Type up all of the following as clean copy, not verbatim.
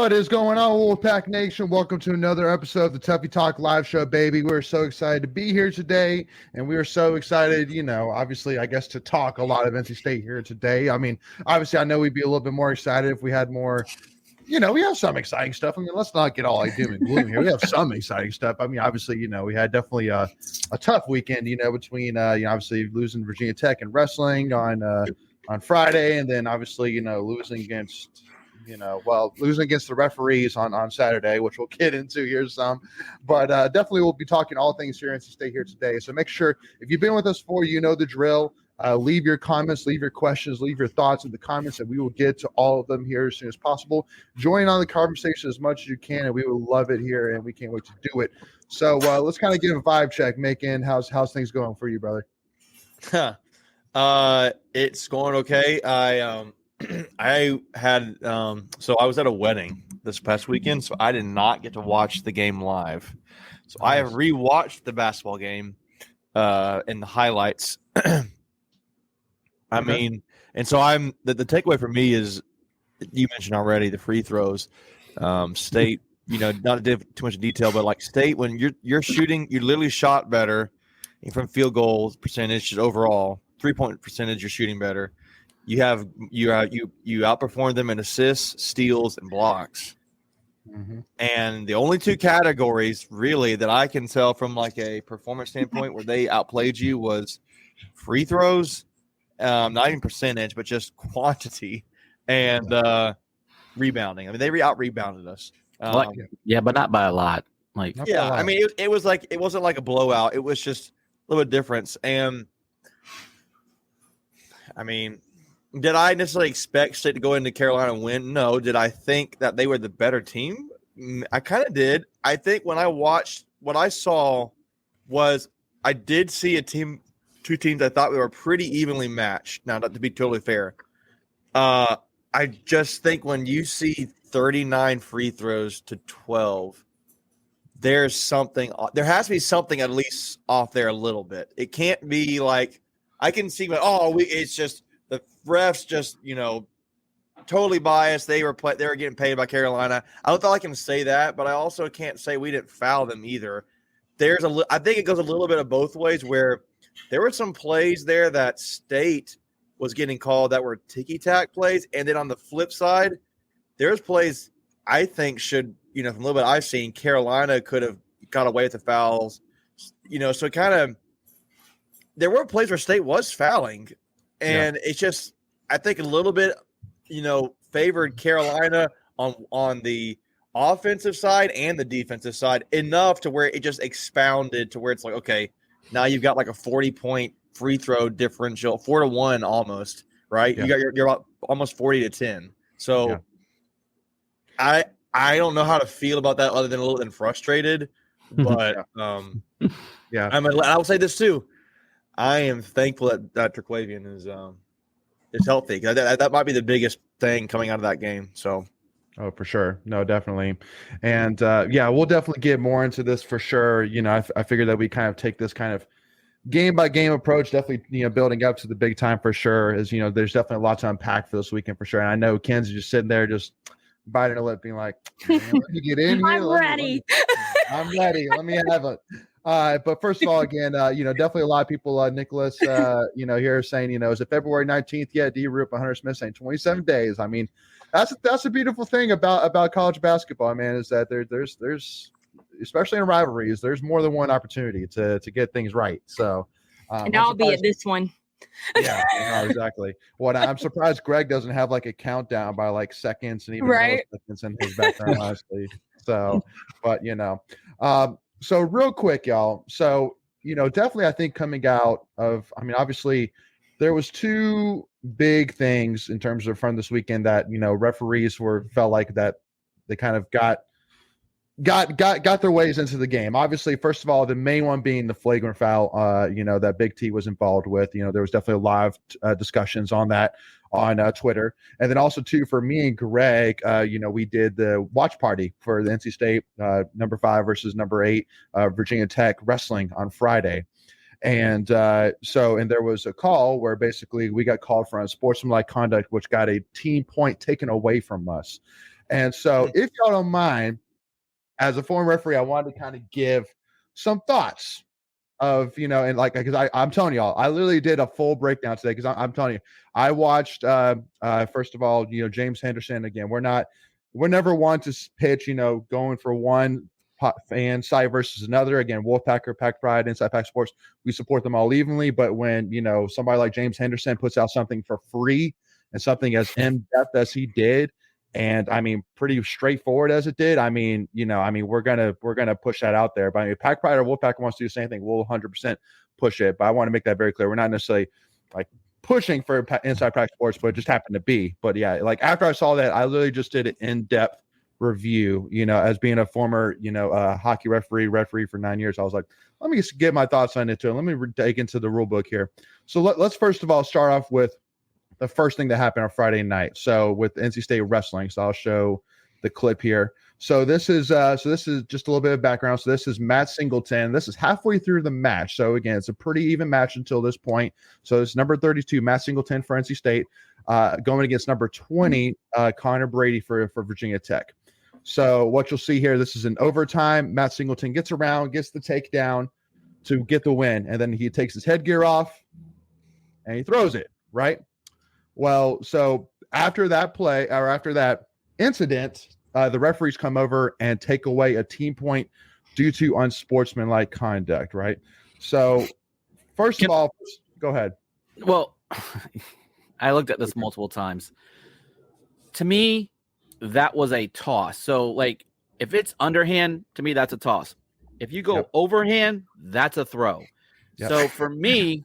What is going on, Wolfpack Nation? Welcome to another episode of the Tuffy Talk live show, baby. We're so excited to be here today, and we are so excited, obviously, I guess, to talk a lot of NC State here today. I mean, obviously, I know we'd be a little bit more excited if we had more, we have some exciting stuff. I mean, let's not get all like doom and gloom here. We have some exciting stuff. I mean, obviously, we had definitely a tough weekend, between, obviously losing Virginia Tech and wrestling on Friday, and then obviously, losing against the referees on Saturday, which we'll get into here some. But definitely we'll be talking all things here in NC State here today. So make sure, if you've been with us before, you know the drill. Leave your comments, leave your questions, leave your thoughts in the comments, and we will get to all of them here as soon as possible. Join on the conversation as much as you can, and we will love it here, and we can't wait to do it. So let's kind of give a vibe check. Macon, how's things going for you, brother? It's going okay. I had so I was at a wedding this past weekend, so I did not get to watch the game live. So I have rewatched the basketball game in the highlights. I mean, and so I'm the takeaway for me is you mentioned already the free throws. State, not too much detail, but like State, when you're shooting, you literally shot better from field goal percentage just overall, 3-point percentage, you're shooting better. You outperform them in assists, steals, and blocks. Mm-hmm. And the only two categories really that I can tell from like a performance standpoint where they outplayed you was free throws, not even percentage, but just quantity, and rebounding. I mean, they out-rebounded us. But not by a lot. I mean, it was like it wasn't like a blowout. It was just a little bit difference. And I mean, did I necessarily expect State to go into Carolina and win? No. Did I think that they were the better team? I kind of did. I think when I watched, what I saw was I did see two teams I thought we were pretty evenly matched. Now, not to be totally fair. I just think when you see 39 free throws to 12, there has to be something at least off there a little bit. It can't be like, I can see, it's just, the refs just, totally biased. They were getting paid by Carolina. I don't think I can say that, but I also can't say we didn't foul them either. I think it goes a little bit of both ways where there were some plays there that State was getting called that were ticky-tack plays. And then on the flip side, there's plays I think should, from a little bit I've seen, Carolina could have got away with the fouls. So kind of there were plays where State was fouling. And it's just, I think a little bit, favored Carolina on the offensive side and the defensive side enough to where it just expounded to where it's like, okay, now you've got like a 40-point free throw differential, 4-1 almost, right? Yeah. You're about almost 40-10. So I don't know how to feel about that other than a little bit frustrated, but I will say this too. I am thankful that Terquavian is healthy. That might be the biggest thing coming out of that game. So, for sure, no, definitely, and we'll definitely get more into this for sure. I figured that we kind of take this kind of game by game approach, definitely, building up to the big time for sure. There's definitely a lot to unpack for this weekend for sure. And I know Ken's just sitting there, just biting her lip, being like, "Let me get in here. I'm ready. I'm ready. Let me have it." But first of all, again, definitely a lot of people, Nicholas, here saying, is it February 19th yet? D. Roop, Hunter Smith saying 27 days. I mean, that's a beautiful thing about college basketball, man, is that there's especially in rivalries, there's more than one opportunity to get things right. So, and I'll be at this one. Yeah, no, exactly. I'm surprised Greg doesn't have like a countdown by like seconds and even milliseconds in his background, honestly. So, but so real quick, y'all. So, definitely I think coming out of, obviously there was two big things in terms of from this weekend that, referees felt like that they kind of got their ways into the game. Obviously, first of all, the main one being the flagrant foul, that Big T was involved with. There was definitely a lot of discussions on that on Twitter. And then also, too, for me and Greg, we did the watch party for the NC State number 5 versus number 8 Virginia Tech wrestling on Friday. And and there was a call where basically we got called for unsportsmanlike conduct, which got a team point taken away from us. And so, if y'all don't mind, as a former referee, I wanted to kind of give some thoughts of, and like, because I'm telling y'all, I literally did a full breakdown today, because I'm telling you, I watched first of all, James Henderson. Again, we're never one to pitch, going for one fan side versus another. Again, Wolfpacker, Pack Pride, Inside Pack Sports, we support them all evenly. But when somebody like James Henderson puts out something for free and something as in depth as he did, and I mean pretty straightforward as it did, we're gonna push that out there. But if Pack Pride or Wolfpacker wants to do the same thing, we'll 100% push it. But I want to make that very clear. We're not necessarily like pushing for Inside Pack Sports, but it just happened to be. But yeah, like after I saw that, I literally just did an in-depth review, as being a former, hockey referee for 9 years. I was like, let me just get my thoughts on it too. Let me dig into the rule book here. So let's first of all start off with the first thing that happened on Friday night. So with NC State wrestling. So I'll show the clip here. So this is just a little bit of background. So this is Matt Singleton. This is halfway through the match. So again, it's a pretty even match until this point. So it's number 32, Matt Singleton for NC State, going against number 20, Connor Brady for Virginia Tech. So what you'll see here, this is an overtime. Matt Singleton gets around, gets the takedown to get the win, and then he takes his headgear off and he throws it, right? Well, so after that play, or after that incident, the referees come over and take away a team point due to unsportsmanlike conduct, right? So first of all, go ahead. Well, I looked at this multiple times. To me, that was a toss. So, like, if it's underhand, to me, that's a toss. If you go overhand, that's a throw. Yep. So for me,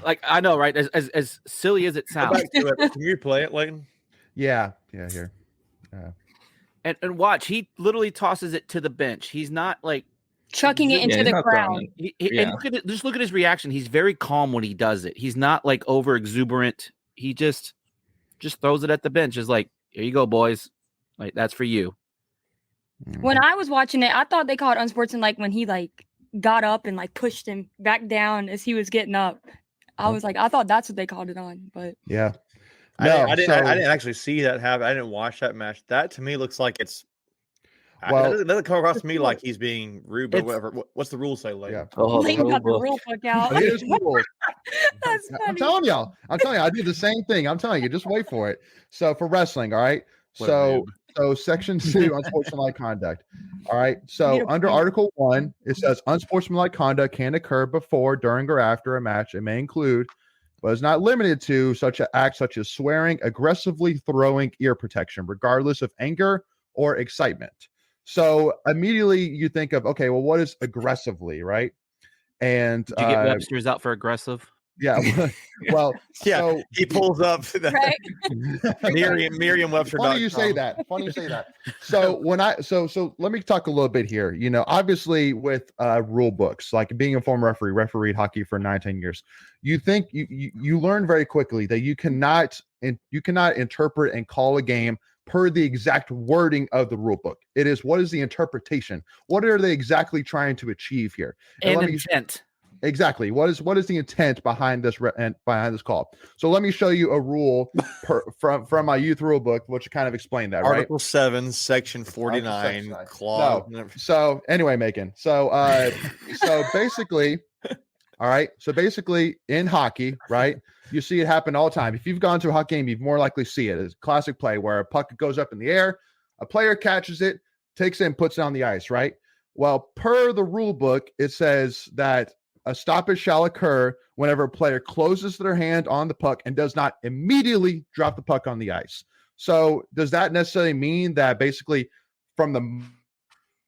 like, I know, right? As silly as it sounds. Can you play it, Layton? Yeah, here. And watch, he literally tosses it to the bench. He's not like chucking it into the ground. And just look at his reaction. He's very calm when he does it. He's not like over exuberant. He just throws it at the bench. Is like, here you go, boys. Like, that's for you. When I was watching it, I thought they called unsportsmanlike when he like got up and like pushed him back down as he was getting up. I was like, I thought that's what they called it on, but yeah. No, I didn't actually see that happen. I didn't watch that match. That to me looks like it's. Well, it doesn't come across to me like he's being rude, but whatever. What's the rule say, Layton? Yeah. Layton got the rule book out. That's funny. I'm telling y'all, I do the same thing. I'm telling you, just wait for it. So for wrestling, all right. So section 2, unsportsmanlike conduct. All right. So under Article 1, it says unsportsmanlike conduct can occur before, during, or after a match. It may include, but is not limited to, such acts such as swearing, aggressively throwing ear protection, regardless of anger or excitement. So immediately you think of, okay, well, what is aggressively, right? And did you get Webster's out for aggressive? Yeah. Well, yeah. So he pulls up Merriam-Webster. Funny you say that. So so let me talk a little bit here. Obviously with rule books, like being a former refereed hockey for 9-10 years, you think you learn very quickly that you cannot interpret and call a game per the exact wording of the rule book. It is, what is the interpretation? What are they exactly trying to achieve here? And intent. Exactly. What is the intent behind this call? So let me show you a rule from my youth rule book, which kind of explain that. Article 7, Section 49, clause. No. So anyway, Macon. So basically, all right. So basically, in hockey, right, you see it happen all the time. If you've gone to a hockey game, you've more likely see it. It's a classic play where a puck goes up in the air, a player catches it, takes it, and puts it on the ice. Right. Well, per the rule book, it says that a stoppage shall occur whenever a player closes their hand on the puck and does not immediately drop the puck on the ice. So does that necessarily mean that basically from the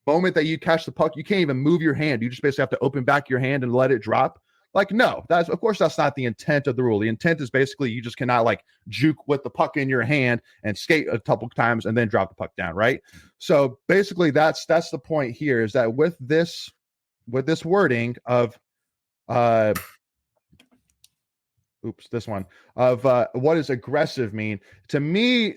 moment that you catch the puck, you can't even move your hand? You just basically have to open back your hand and let it drop? Like, no, that's not the intent of the rule. The intent is basically you just cannot like juke with the puck in your hand and skate a couple times and then drop the puck down, right? So basically that's the point here, is that with this wording of this one of what does aggressive mean? To me,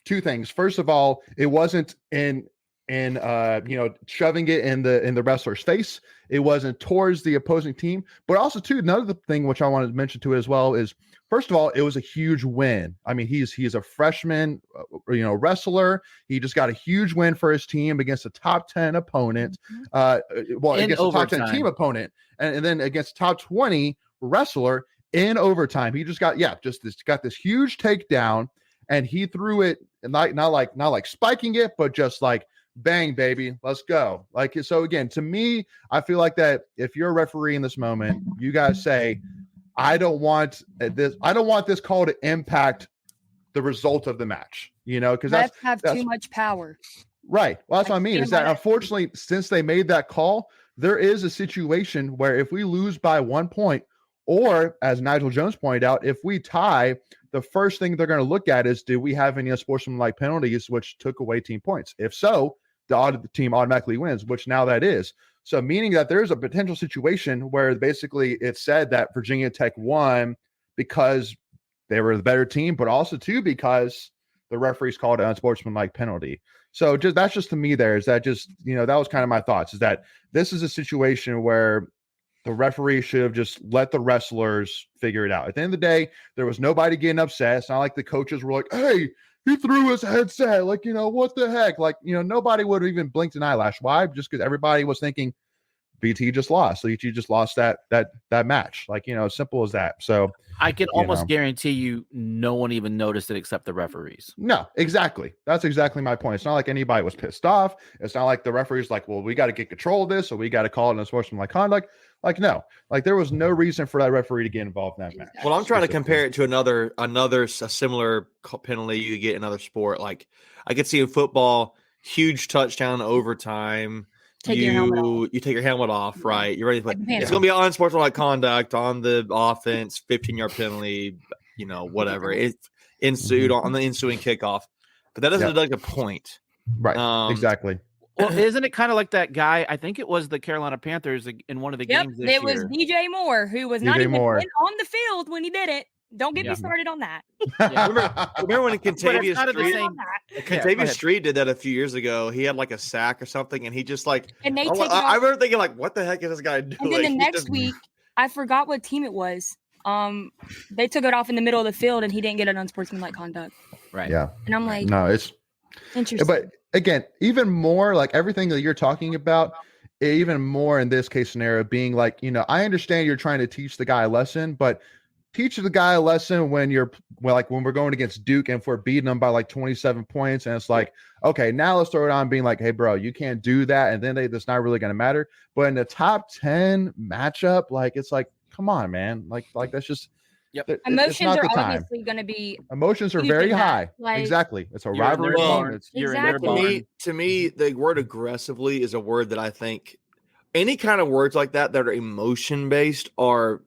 two things. First of all, it wasn't in shoving it in the wrestler's face. it wasn't towards the opposing team. But also, too, another thing which I wanted to mention to it as well is, first of all, it was a huge win. I mean, he's a freshman, wrestler. He just got a huge win for his team against a top 10 opponent. Against a top 10 team opponent, and then against a top 20 wrestler in overtime. He just got this huge takedown, and he threw it, and not like spiking it, but just like, bang, baby, let's go. Like, so again, to me, I feel like that if you're a referee in this moment, you guys say, I don't want this call to impact the result of the match, because that's too much power. Right. Well, that's what I mean, is that unfortunately, since they made that call, there is a situation where if we lose by 1 point, or as Nigel Jones pointed out, if we tie, the first thing they're going to look at is, do we have any unsportsmanlike penalties which took away team points? If so, the team automatically wins, which now that is. So meaning that there's a potential situation where basically it said that Virginia Tech won because they were the better team, but also too because the referees called an unsportsmanlike penalty. So that's just to me there is that just, that was kind of my thoughts, is that this is a situation where the referee should have just let the wrestlers figure it out. At the end of the day, there was nobody getting upset. It's not like the coaches were like, hey, he threw his headset. Like, what the heck? Like, nobody would have even blinked an eyelash. Why? Just because everybody was thinking BT just lost. So BT just lost that match. Like, as simple as that. So I can almost guarantee you no one even noticed it except the referees. No, exactly. That's exactly my point. It's not like anybody was pissed off. It's not like the referees like, well, we got to get control of this, so we got to call it an unsportsmanlike conduct. Like, no, like there was no reason for that referee to get involved in that match. Well, I'm trying to compare it to a similar penalty you get in another sport. Like I could see in football, huge touchdown overtime. You take your helmet off, right? You're ready to play. It's going to be unsportsmanlike conduct on the offense, 15-yard penalty, whatever. It's ensued on the ensuing kickoff, but that doesn't deduct a point, right? Exactly. Well, isn't it kind of like that guy? I think it was the Carolina Panthers in one of the games this year. It was DJ Moore, who was not even on the field when he did it. Don't get me started on that. Yeah. Remember when Contavious Street did that a few years ago? He had like a sack or something, and he just like. And I remember thinking like, "What the heck is this guy doing?" And then the next week, I forgot what team it was. They took it off in the middle of the field, and he didn't get an unsportsmanlike conduct. Right. Yeah. And I'm like, no, it's interesting. But again, even more like everything that you're talking about, even more in this case scenario, being like, I understand you're trying to teach the guy a lesson, but teach the guy a lesson when we're going against Duke and if we're beating them by like 27 points, and it's like, okay, now let's throw it on being like, hey, bro, you can't do that, and then that's not really going to matter. But in the top 10 matchup, like it's like, come on, man, like that's just. Yep. Emotions are obviously going to be. Emotions are very high. Like, exactly. It's a rivalry game. To me, the word aggressively is a word that I think any kind of words like that are emotion based are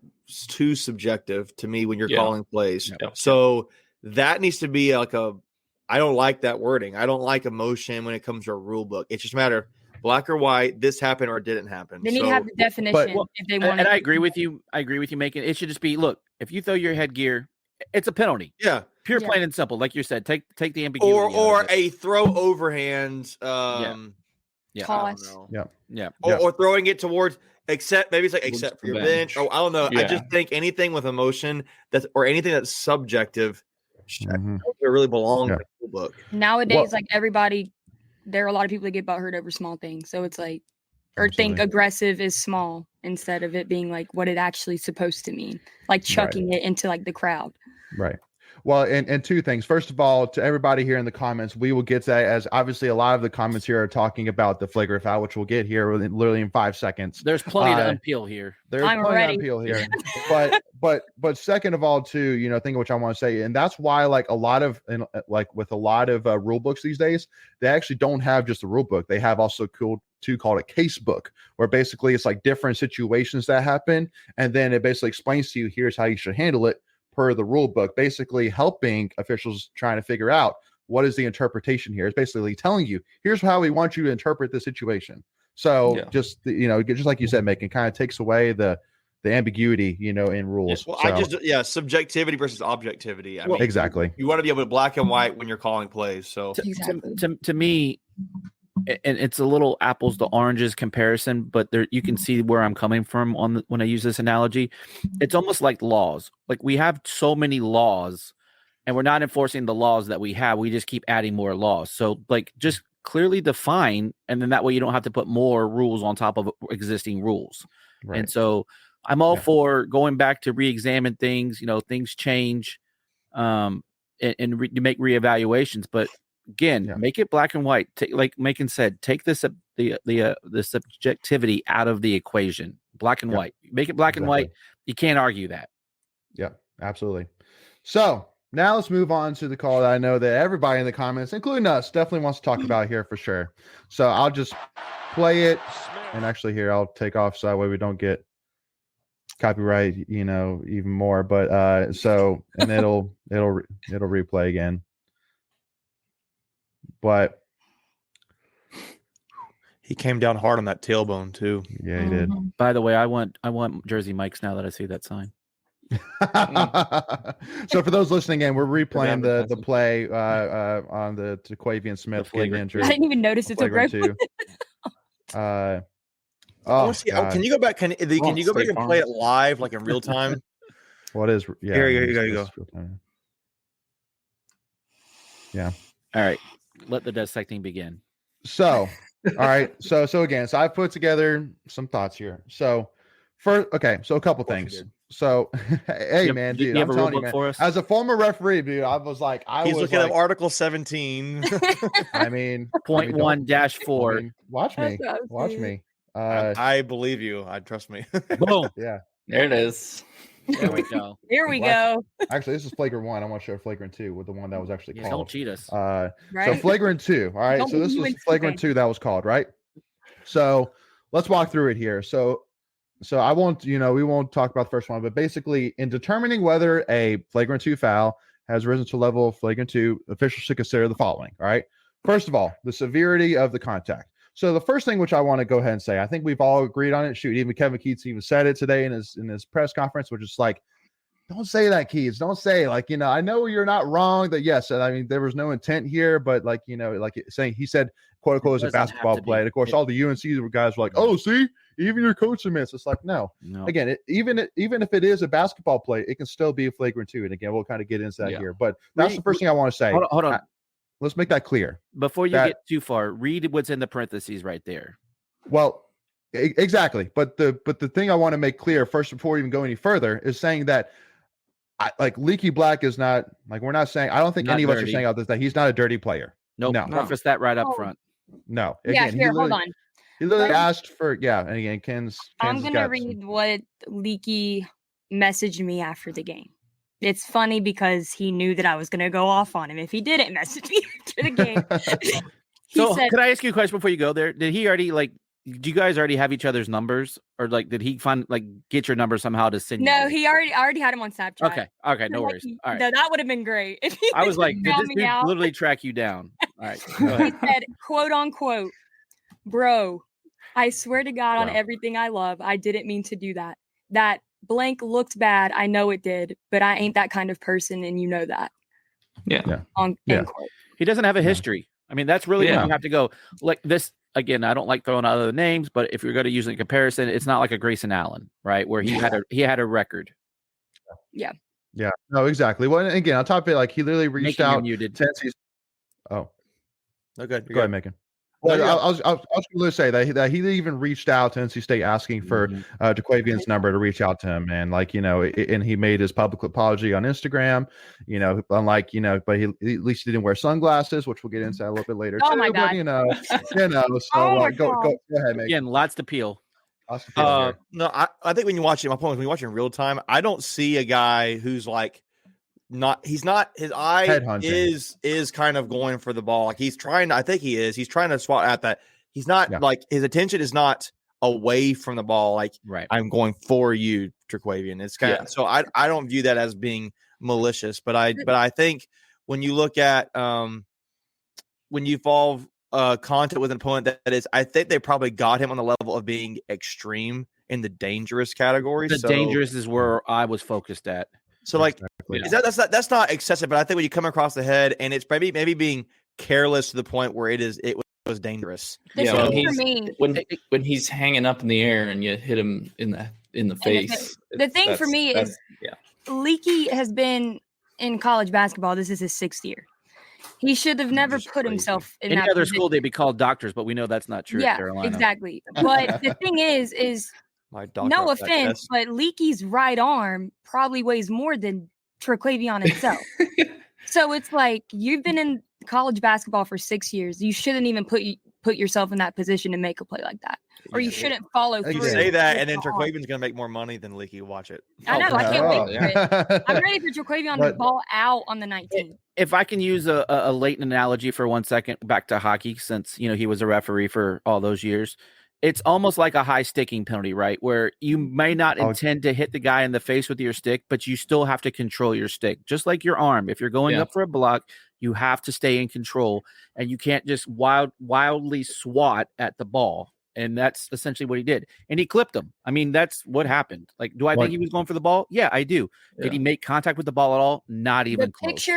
too subjective to me when you're calling plays. Yeah. So that needs to be like I don't like that wording. I don't like emotion when it comes to a rule book. It's just a matter of black or white, this happened or it didn't happen. They need to have the definition if they want. And I agree with you. Making it should just be, look, if you throw your headgear, it's a penalty. Yeah. Pure, plain and simple. Like you said, take the ambiguity. Or a throw overhand. Toss. Yeah. Or throwing it towards except for your bench. Oh, I don't know. Yeah. I just think anything with emotion or anything that's subjective really belongs in the rule book. Nowadays, everybody, there are a lot of people that get hurt over small things. So it's like, or think aggressive is small instead of it being like what it actually is supposed to mean, like chucking it into like the crowd. Right. Well, and two things. First of all, to everybody here in the comments, we will get to that, as obviously a lot of the comments here are talking about the flagrant foul, which we'll get here literally in 5 seconds. There's plenty to unpeel here. But second of all, too, thing which I want to say, and that's why with a lot of rule books these days, they actually don't have just a rule book. They have also called a case book, where basically it's like different situations that happen, and then it basically explains to you, here's how you should handle it per the rule book, basically helping officials trying to figure out what is the interpretation here. It's basically telling you, here's how we want you to interpret the situation. So just like you said, Macon, kind of takes away the ambiguity, in rules. Yeah. Well, subjectivity versus objectivity. I mean, exactly. You want to be able to black and white when you're calling plays. So to me, and it's a little apples to oranges comparison, but there you can see where I'm coming from when I use this analogy. It's almost like laws. Like we have so many laws, and we're not enforcing the laws that we have. We just keep adding more laws. So like just clearly define, and then that way you don't have to put more rules on top of existing rules. Right. And so I'm all for going back to re-examine things. Things change, and make reevaluations, but again, make it black and white. Like Macon said, take the subjectivity out of the equation. Black and white. Make it black and white. You can't argue that. Yeah, absolutely. So now let's move on to the call that I know that everybody in the comments, including us, definitely wants to talk about here for sure. So I'll just play it, and actually here I'll take off so that way we don't get copyright, even more. But and it'll replay again. But he came down hard on that tailbone too. Yeah, he did. By the way, I want Jersey Mike's now that I see that sign. So for those listening in, we're replaying the play on the Taquavian Smith getting injured. I didn't even notice it's a red one. Can you go back? Can you go back and play it live, like in real time? What is? Yeah, here you go. Yeah. All right. Let the dissecting begin. So, all right. So again, I put together some thoughts here. So, first, okay. So a couple things. So, hey, man, dude, I'm telling you, man, as a former referee, dude, I was like, he's looking at Article 17. I mean, 0.1-4. Watch me. I believe you. I trust me. Boom. Yeah. There it is. There we go. Here we go. Actually, this is flagrant 1. I want to show flagrant 2 with the one that was actually called. Don't cheat us. Right? So flagrant 2. All right. So this was flagrant 2 that was called, right? So let's walk through it here. So I won't, we won't talk about the first one, but basically in determining whether a flagrant 2 foul has risen to level of flagrant 2, officials should consider the following. All right. First of all, the severity of the contact. So the first thing which I want to go ahead and say, I think we've all agreed on it. Shoot, even Kevin Keats even said it today in his press conference, which is like, don't say that, Keats. Don't say I know you're not wrong that yes, I mean there was no intent here, but saying he said quote unquote as a basketball play. And of course, all the UNC guys were like, oh, see, even your coach admits. It's like no. Again, even if it is a basketball play, it can still be a flagrant 2. And again, we'll kind of get into that here. But that's the first thing I want to say. Hold on. Let's make that clear. Before you get too far, read what's in the parentheses right there. Well, exactly. But the thing I want to make clear first before we even go any further is saying that Leaky Black is not we're not saying, I don't think any of us are saying out this that he's not a dirty player. Nope. No. Preface that right up front. No. Again, here, hold on. He literally asked for, and again, Ken's I'm going to read what Leaky messaged me after the game. It's funny because he knew that I was going to go off on him if he didn't message me after the game. So could I ask you a question before you go there? Did he already do you guys already have each other's numbers, or did he find get your number somehow to send? No, he already had him on Snapchat. Okay, no worries. All right, no, that would have been great. If he I was like, did this dude literally track you down? All right, go ahead. He said, "quote unquote, bro, I swear to God on everything I love, I didn't mean to do that. That blank looked bad. I know it did, but I ain't that kind of person, and you know that." Yeah. He doesn't have a history. I mean, that's really when you have to go like this. Again, I don't like throwing out other names, but if you're going to use a comparison, it's not like a Grayson Allen, right? Where he had a record. Yeah. Yeah. No, exactly. Well, and again, on top of it, he literally reached out. Oh. Okay. Go ahead, Megan. Well, I was going to say that he even reached out to NC State asking for Jaquavian's number to reach out to him, and and he made his public apology on Instagram. Unlike but he at least he didn't wear sunglasses, which we'll get into that a little bit later. Oh my God! But, so go ahead, Megan. Again, lots to peel. No, I think when you watch it, my point is when you watch it in real time, I don't see a guy who's his eye is kind of going for the ball. He's trying to swat at that. He's not his attention is not away from the ball. Right. I'm going for you, Terquavian. It's kind of, so I don't view that as being malicious, but I think when you look at, when you involve contact with an opponent that is, I think they probably got him on the level of being extreme in the dangerous category. Dangerous is where I was focused at. So that's not excessive, but I think when you come across the head and it's maybe being careless to the point where it was was dangerous. The Yeah, So- thing for me, when he's hanging up in the air and you hit him in the face. the thing for me is Leaky has been in college basketball. This is his 6th year. He should have never Just put crazy. himself in Any that other position. school, they'd be called doctors, but we know that's not true at Yeah, Carolina. exactly. But the thing is My doctor no of offense, practice. but Leaky's right arm probably weighs more than Traquavion himself. So it's like you've been in college basketball for 6 years. You shouldn't even put yourself in that position to make a play like that, or you shouldn't follow through. You say that, and then with the arm. Traquavion's going to make more money than Leaky. Watch it. I know. I can't wait for it. I'm Oh. ready for Traquavion to But- ball out on the 19th. If I can use a Leighton analogy for 1 second, back to hockey, since he was a referee for all those years, it's almost like a high sticking penalty, right? Where you may not intend to hit the guy in the face with your stick, but you still have to control your stick, just like your arm. If you're going up for a block, you have to stay in control, and you can't just wildly swat at the ball. And that's essentially what he did. And he clipped him. I mean, that's what happened. Like, do I think he was going for the ball? Yeah, I do. Did he make contact with the ball at all? Not even close.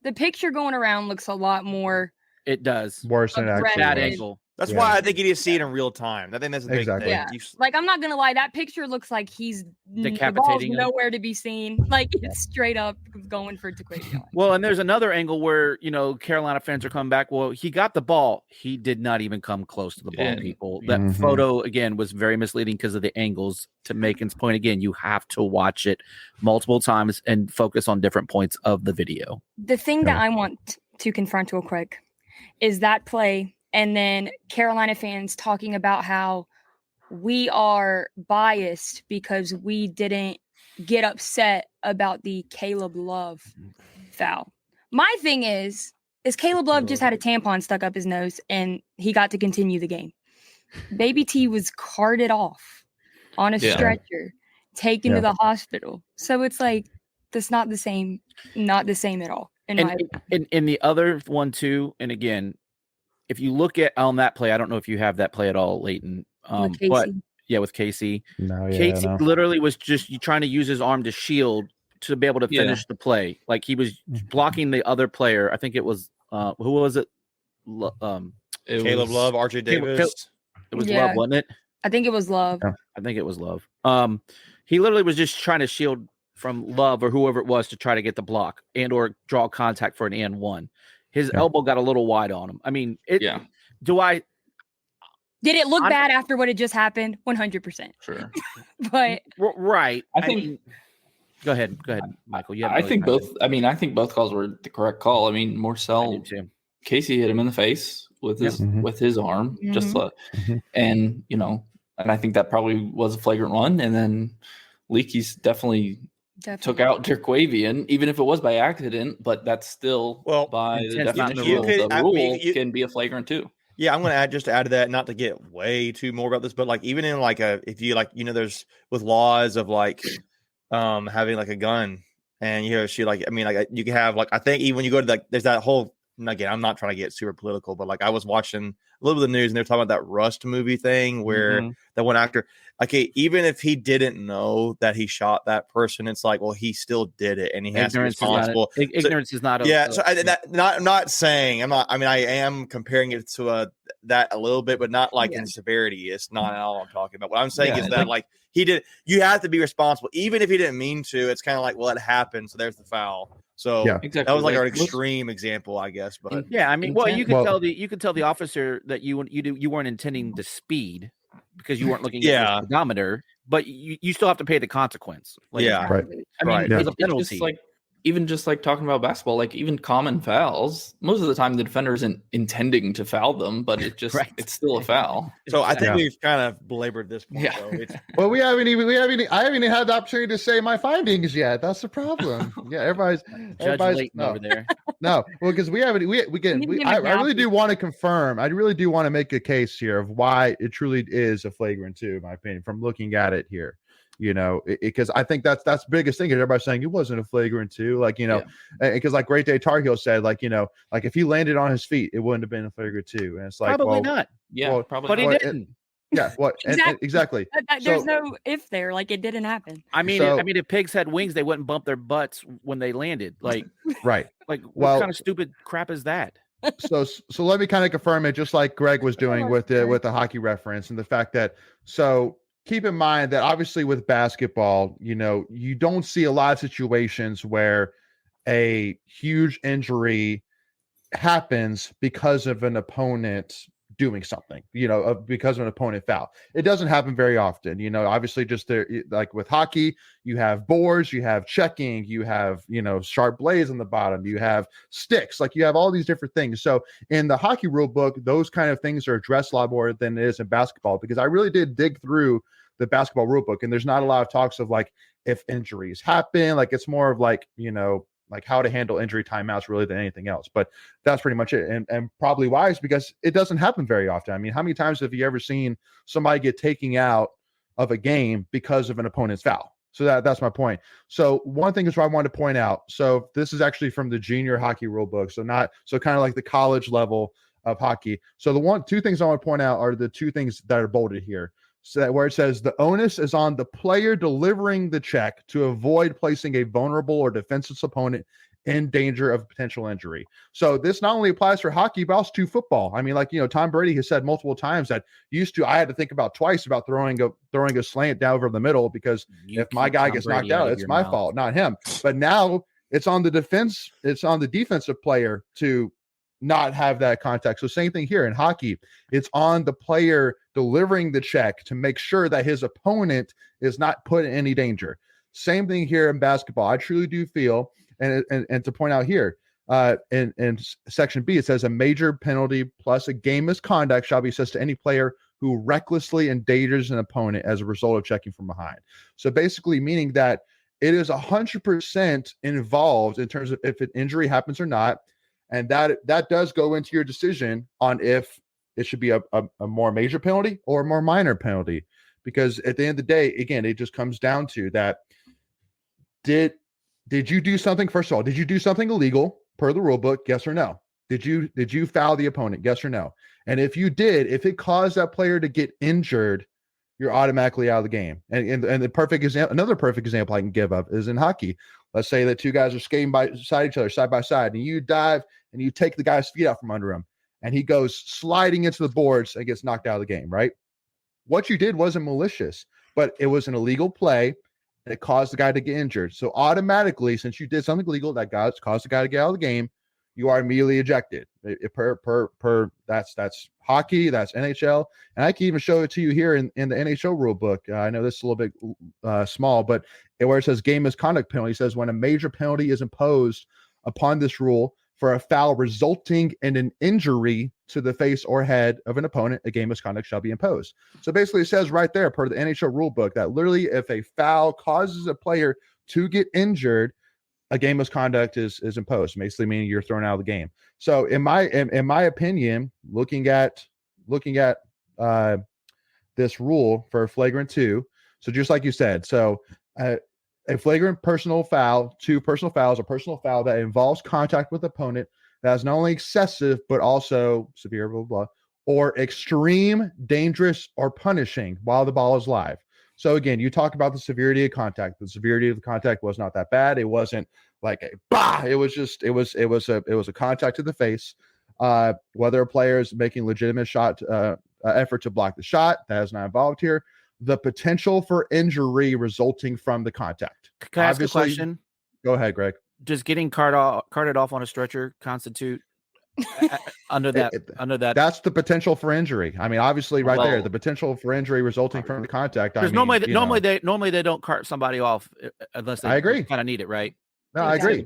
The picture going around looks a lot more. It does. Worse than it actually Bad was. angle. That's why I think you need to see it in real time. I think that's a big Exactly. thing. Yeah. Like, I'm not gonna lie, that picture looks like he's the ball's Decapitating him. nowhere to be seen. Like, it's straight up going for Traquavion. Well, and there's another angle where Carolina fans are coming back. Well, he got the ball. He did not even come close to the ball. People, that photo again was very misleading because of the angles. To Macon's point again, you have to watch it multiple times and focus on different points of the video. The thing that I want to confront real quick is that play, and then Carolina fans talking about how we are biased because we didn't get upset about the Caleb Love foul. My thing is Caleb Love just had a tampon stuck up his nose and he got to continue the game. Baby T was carted off on a stretcher, taken to the hospital. So it's like, that's not the same at all. And the other one too, and again, if you look at on that play, I don't know if you have that play at all, Leighton. But with Casey. Casey literally was just trying to use his arm to shield to be able to finish the play. Like he was blocking the other player. I think it was who was it? Caleb Love, RJ Davis. It was Love, wasn't it? I think it was Love. I think it was Love. He literally was just trying to shield from Love or whoever it was to try to get the block and or draw contact for an and one. His elbow got a little wide on him. I mean, did it look bad after what had just happened? 100%. Sure. But right. I think go ahead, Michael. I think both calls were the correct call. I mean, Morcell, Casey hit him in the face with his arm, and and I think that probably was a flagrant one. And then Leakey's definitely took out Terquavian, even if it was by accident, but that's still by the definition of the rule can be a flagrant too. Yeah, I'm going to add to that, not to get way too more about this, but like even in like if you like, there's with laws of like having like a gun and you can have like, I think even when you go to like, there's that whole, and again, I'm not trying to get super political, but like I was watching a little bit of the news and they're talking about that Rust movie thing where that one actor, okay, even if he didn't know that he shot that person, it's like, well, he still did it and he has to be responsible. Ignorance is not. Not saying I am comparing it to that a little bit, but not like in severity. It's not all I'm talking about. What I'm saying is that like he did, you have to be responsible, even if he didn't mean to. It's kind of like, well, it happened, so there's the foul. So that was like an extreme example, I guess. But you could tell the officer that you weren't intending the speed because you weren't looking at the speedometer, but you still have to pay the consequence. Like, right. I mean, there's a penalty. Just like talking about basketball, like even common fouls, most of the time the defender isn't intending to foul them, but it just it's still a foul. So I think we've kind of belabored this point. Yeah. Well, I haven't even had the opportunity to say my findings yet. That's the problem. Everybody's over there. No, well, because I really do want to confirm. I really do want to make a case here of why it truly is a flagrant two, in my opinion, from looking at it here. Because I think that's the biggest thing. Everybody's saying it wasn't a flagrant two, because like Great Day Tar Heel said, like if he landed on his feet, it wouldn't have been a flagrant two. And it's like probably not. Yeah, probably. But he didn't. Exactly. There's no if there, like it didn't happen. I mean, if pigs had wings, they wouldn't bump their butts when they landed. Like, right. Like, what kind of stupid crap is that? So let me kind of confirm it, just like Greg was doing with the hockey reference, and the fact that, so keep in mind that obviously with basketball, you don't see a lot of situations where a huge injury happens because of an opponent doing something, because of an opponent foul. It doesn't happen very often, obviously. Just there, like with hockey, you have boards, you have checking, you have, sharp blades on the bottom, you have sticks, like you have all these different things. So in the hockey rule book, those kind of things are addressed a lot more than it is in basketball, because I really did dig through the basketball rule book, and there's not a lot of talks of like if injuries happen. Like it's more of like, like how to handle injury timeouts really than anything else. But that's pretty much it. And probably wise, because it doesn't happen very often. I mean, how many times have you ever seen somebody get taken out of a game because of an opponent's foul? So that's my point. So one thing is what I wanted to point out. So this is actually from the junior hockey rule book. So kind of like the college level of hockey. So two things I want to point out are the two things that are bolded here. So that where it says the onus is on the player delivering the check to avoid placing a vulnerable or defenseless opponent in danger of potential injury. So this not only applies for hockey, but also to football. I mean, like, Tom Brady has said multiple times that I had to think about twice about throwing a slant down over the middle, because if my guy gets knocked out, it's my fault, not him. But now it's on the defensive player to not have that contact. So same thing here in hockey. It's on the player delivering the check to make sure that his opponent is not put in any danger. Same thing here in basketball. I truly do feel, and to point out here, in section B, it says a major penalty plus a game misconduct shall be assessed to any player who recklessly endangers an opponent as a result of checking from behind. So basically meaning that it is 100% involved in terms of if an injury happens or not. And that does go into your decision on if it should be a more major penalty or a more minor penalty. Because at the end of the day, again, it just comes down to that. Did you do something? First of all, did you do something illegal per the rule book? Yes or no? Did you foul the opponent? Yes or no? And if you did, if it caused that player to get injured, you're automatically out of the game. And the perfect example, another perfect example I can give up is in hockey. Let's say that two guys are skating beside each other, side by side, and you dive and you take the guy's feet out from under him, and he goes sliding into the boards and gets knocked out of the game, right? What you did wasn't malicious, but it was an illegal play, and it caused the guy to get injured. So automatically, since you did something illegal that caused the guy to get out of the game, you are immediately ejected. That's hockey, that's NHL, and I can even show it to you here in the NHL rule book. I know this is a little bit small, but where it says game misconduct penalty, says when a major penalty is imposed upon this rule for a foul resulting in an injury to the face or head of an opponent, a game misconduct shall be imposed. So basically it says right there per the NHL rule book that literally if a foul causes a player to get injured, a game misconduct is imposed, basically meaning you're thrown out of the game. So in my opinion, looking at this rule for flagrant 2, so just like you said, so a flagrant personal foul, 2 personal fouls, a personal foul that involves contact with the opponent that is not only excessive but also severe, blah, blah, blah, or extreme, dangerous, or punishing while the ball is live. So again, you talk about the severity of contact. The severity of the contact was not that bad. It wasn't like a bah. It was a contact to the face. Whether a player is making legitimate effort to block the shot, that is not involved here. The potential for injury resulting from the contact. Can I ask a question? Go ahead, Greg. Does getting carted off on a stretcher constitute under that? That's the potential for injury. I mean, obviously, right there, the potential for injury resulting from the contact. Because normally they don't cart somebody off unless they kind of need it, right? No, I agree.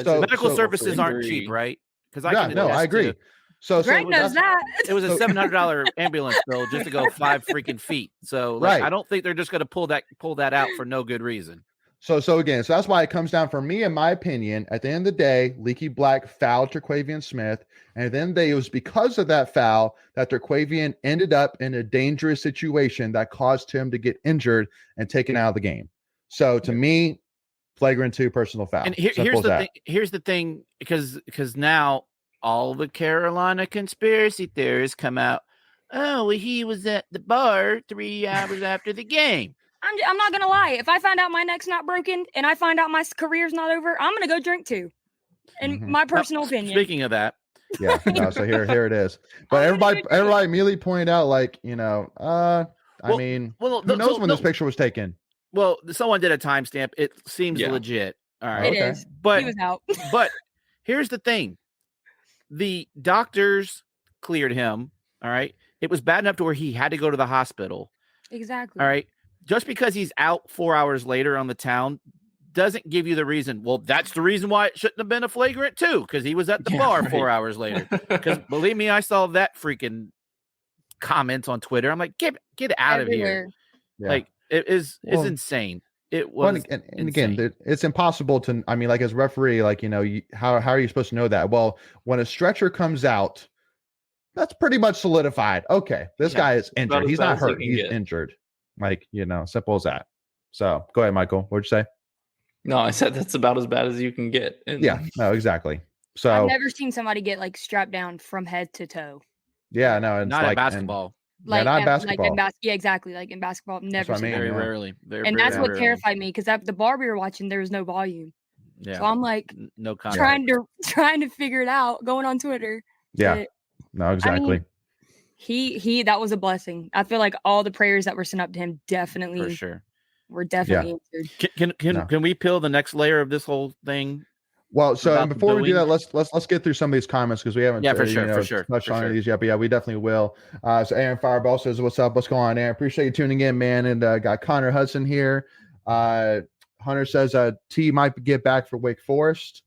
So medical services aren't cheap, right? Because I agree. So Greg knows that. It was a $700 ambulance bill just to go 5 freaking feet. So I don't think they're just going to pull that out for no good reason. So that's why it comes down for me, in my opinion, at the end of the day, Leaky Black fouled Terquavian Smith. And then it was because of that foul that Terquavian ended up in a dangerous situation that caused him to get injured and taken out of the game. So to me, flagrant 2 personal foul. And here's the thing, because now all the Carolina conspiracy theorists come out. Oh, well, he was at the bar 3 hours after the game. I'm not gonna lie. If I find out my neck's not broken and I find out my career's not over, I'm gonna go drink too. In my personal opinion. Speaking of that, Yeah. No, so here it is. But everybody immediately pointed out, like, who knows when this picture was taken? Well, someone did a timestamp. It seems legit. All right. It is. But he was out. but here's the thing. The doctors cleared him. All right. It was bad enough to where he had to go to the hospital. Exactly. All right. Just because he's out 4 hours later on the town doesn't give you the reason. Well, that's the reason why it shouldn't have been a flagrant too, because he was at the bar 4 hours later. Because believe me, I saw that freaking comments on Twitter. I'm like, get out of here. Yeah. Like it's insane. It was and again, it's impossible to. I mean, like as referee, like how are you supposed to know that? Well, when a stretcher comes out, that's pretty much solidified. Okay, this guy is injured. He's not hurt. He's injured. Like simple as that. So go ahead, Michael. What'd you say? No, I said that's about as bad as you can get. Yeah. No, exactly. So I've never seen somebody get like strapped down from head to toe. Yeah. No, it's not like basketball. Not basketball. Yeah, exactly. Like in basketball, never seen very rarely. And that's what terrified me because the bar we were watching, there was no volume. Yeah. So I'm like, no contact. trying to figure it out, going on Twitter. Yeah. No, exactly. He that was a blessing. I feel like all the prayers that were sent up to him definitely for sure were definitely answered. Can we peel the next layer of this whole thing? Well, so before we do that, let's get through some of these comments because we haven't for sure touched on these yet. But yeah, we definitely will. So Aaron Fireball says, "What's up? What's going on, Aaron? Appreciate you tuning in, man." And got Connor Hudson here. Hunter says T might get back for Wake Forest.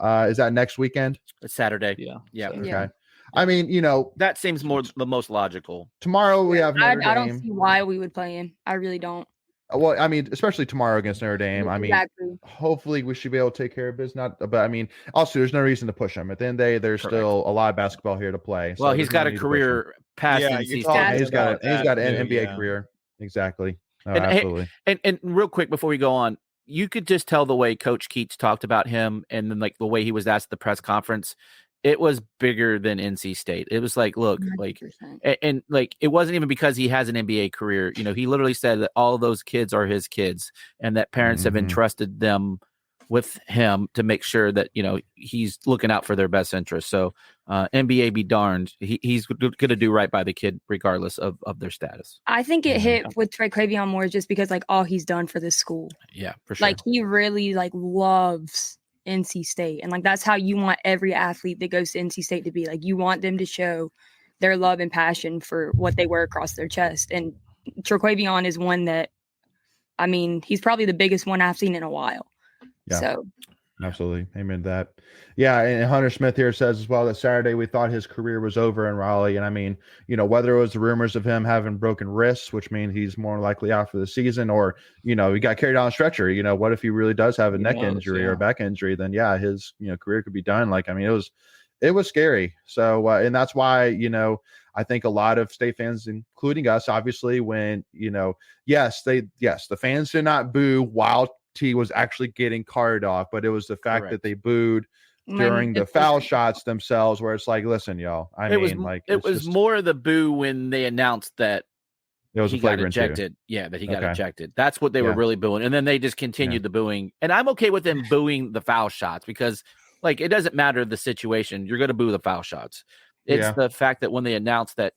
Is that next weekend? It's Saturday. Yeah. Okay. Yeah. I mean, that seems the most logical. Tomorrow we have Notre Dame. I don't see why we would play in. I really don't. Well, I mean, especially tomorrow against Notre Dame. Exactly. I mean, hopefully we should be able to take care of business. But I mean, also there's no reason to push him. At the end of the day, there's still a lot of basketball here to play. Well, he's got a career past NC State. He's got an NBA career. Exactly. No, absolutely. And real quick before we go on, you could just tell the way Coach Keats talked about him, and then like the way he was asked at the press conference. It was bigger than NC State. It was like, look, 100%. Like, and like, it wasn't even because he has an NBA career. He literally said that all of those kids are his kids and that parents have entrusted them with him to make sure that, he's looking out for their best interest. So NBA be darned. He's going to do right by the kid, regardless of their status. I think it hit with Traquavion more just because like all he's done for this school. Yeah, for sure. Like he really like loves NC State, and like that's how you want every athlete that goes to NC State to be. Like you want them to show their love and passion for what they wear across their chest. And Traquavion is one that, I mean, he's probably the biggest one I've seen in a while. Yeah. So absolutely. Amen to that. Yeah. And Hunter Smith here says as well that Saturday we thought his career was over in Raleigh. And I mean, whether it was the rumors of him having broken wrists, which means he's more likely out for the season, or, he got carried on a stretcher, what if he really does have a neck injury or a back injury, then his, career could be done. Like, I mean, it was scary. So, and that's why, I think a lot of State fans, including us, obviously, when, the fans did not boo while T was actually getting carted off, but it was the fact that they booed during the foul shots themselves, where it's like, listen, y'all. It was more the boo when they announced that it was he got ejected. Yeah, that he got ejected. That's what they were really booing, and then they just continued the booing. And I'm okay with them booing the foul shots because, like, it doesn't matter the situation. You're going to boo the foul shots. It's the fact that when they announced that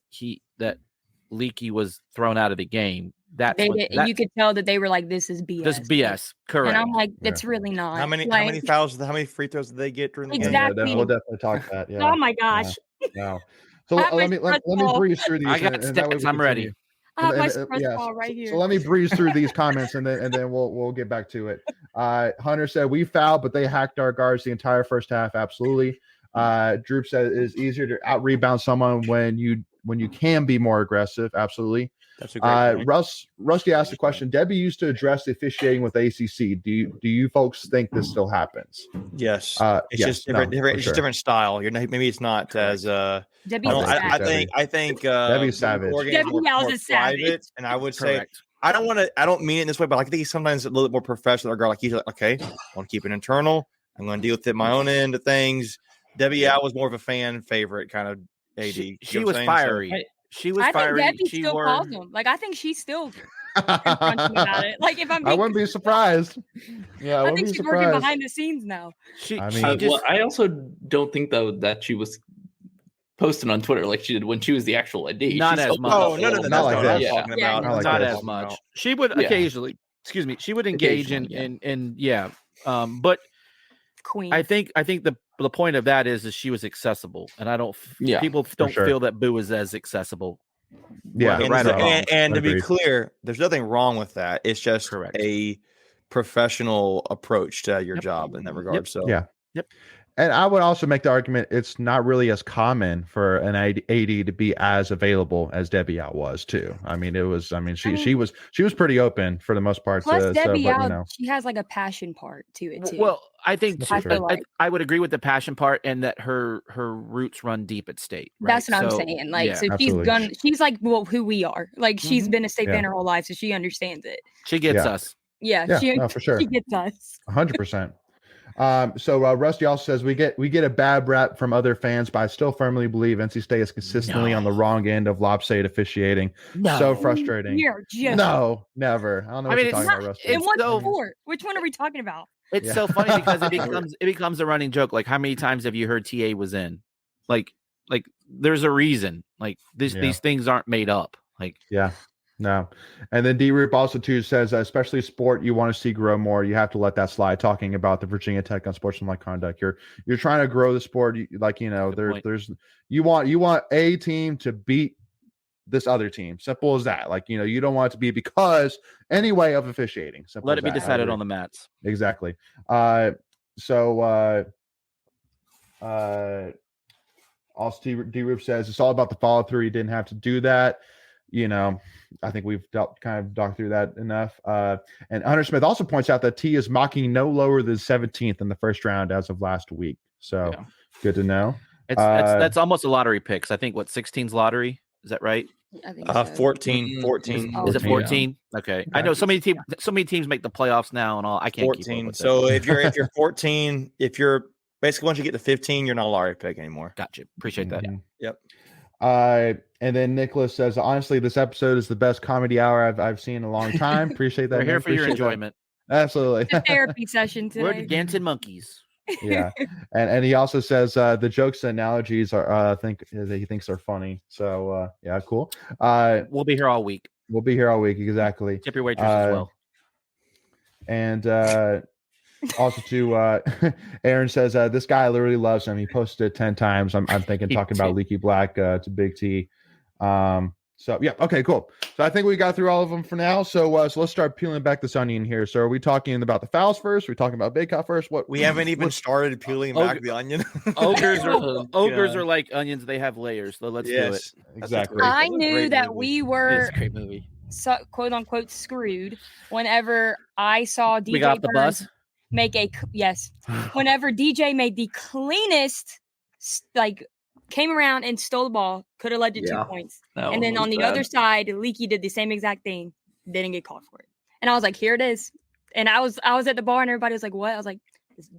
Leaky was thrown out of the game. You could tell that they were like, "This is BS." This is BS, correct? And I'm like, "It's really not." How many fouls? How many free throws did they get during the game? Exactly. Yeah, we'll definitely talk that. Yeah. Oh my gosh. No. So let me breeze through these. I got stats. I'm ready. I have my stress ball right here. So let me breeze through these comments and then we'll get back to it. Hunter said we fouled, but they hacked our guards the entire first half. Absolutely. Droop said it is easier to out rebound someone when you can be more aggressive. Absolutely. That's a great point. Rusty asked the question. Debbie used to address the officiating with ACC. Do you folks think this still happens? Yes. It's just different. It's just different style. Maybe it's not as Debbie's I think Debbie's savage. Debbie Yow's is savage. And I would say I don't mean it in this way, but I think he's sometimes a little bit more professional. Or girl, like he's like, okay, I want to keep it internal. I'm going to deal with it my own end of things. Debbie Yow was more of a fan favorite kind of AD. She was fiery. She was fiery. I think Debbie still calls him. Like, I think she's still confronting about it. Like, if I'm, I wouldn't be surprised. Yeah, I think she's working behind the scenes now. I also don't think though that she was posting on Twitter like she did when she was the actual AD. Not She's as much. Oh, no, Not like what I'm this. talking Yeah, about. not like not this. as much. She would Yeah. occasionally, she would engage but Queen. I think the point of that is she was accessible, and I don't. Yeah, people don't sure. feel that Boo is as accessible. Yeah, Whether right or wrong. And to be Agreed. clear, there's nothing wrong with that. It's just Correct. a professional approach to your job in that regard. Yep. So Yeah. And I would also make the argument it's not really as common for an AD to be as available as Debbie Out was too. I mean, she was pretty open for the most part. Plus, Debbie but, Out, she has like a passion part to it too. Well, I think I feel like- I would agree with the passion part, and that her roots run deep at state. Right? That's what I'm saying. Like, yeah, so absolutely. she's like, well, who we are. Like, she's been a state Yeah. fan her whole life, so she understands it. she gets Yeah. us. Yeah, Yeah, for sure. she gets us. 100%. So Rusty also says we get a bad rap from other fans, but I still firmly believe NC State is consistently on the wrong end of lopsided officiating. No. So frustrating. You're just No, never. I don't know what mean, you're talking it's about, Rusty. And what's so- for? Which one are we talking about? It's Yeah. so funny because it becomes a running joke. Like, how many times have you heard TA was in? Like there's a reason. Like these things aren't made up. Like Yeah. No. And then D-Roop also too says, especially sport you want to see grow more, you have to let that slide. Talking about the Virginia Tech unsportsmanlike conduct. You're trying to grow the sport. There's you want a team to beat this other team. Simple as that. Like, you don't want it to be because any way of officiating. Simple let as it be that. decided on the mats. Exactly. Also D-Roop says it's all about the follow through. You didn't have to do that. I think we've kind of docked through that enough. And Hunter Smith also points out that T is mocking no lower than 17th in the first round as of last week. So good to know. That's almost a lottery pick. 'Cause I think 16's lottery. Is that right? I think so. 14. Is it 14? Okay. I know so many teams make the playoffs now and all. I can't keep up 14. with So if you're 14, if you're basically once you get to 15, you're not a lottery pick anymore. Gotcha. Appreciate that. Mhm. Yep. And then Nicholas says, honestly, this episode is the best comedy hour I've seen in a long time. Appreciate that. We're here man. for your Appreciate that. enjoyment. Absolutely. It's a therapy session We're today. the dancing monkeys. Yeah. And he also says the jokes and analogies are he thinks are funny. So yeah, cool. We'll be here all week. We'll be here all week. Exactly. Tip your waitress as well. And also to Aaron says this guy literally loves him. He posted it 10 times. I'm thinking talking about Leaky Black to Big T. So yeah, okay, cool. So I think we got through all of them for now. So let's start peeling back this onion here. So are we talking about the fouls first? Are we talking about Baycott first? What We haven't even started peeling back the onion. Ogres are like onions. They have layers. So let's do it. Exactly. I knew that we were It's a great movie. so, quote unquote screwed whenever I saw DJ We got off the Burns bus. make whenever DJ made the cleanest came around and stole the ball, could have led to 2 points. And then on the other side, Leaky did the same exact thing, didn't get called for it. And I was like, here it is. And I was at the bar and everybody was like, what? I was like,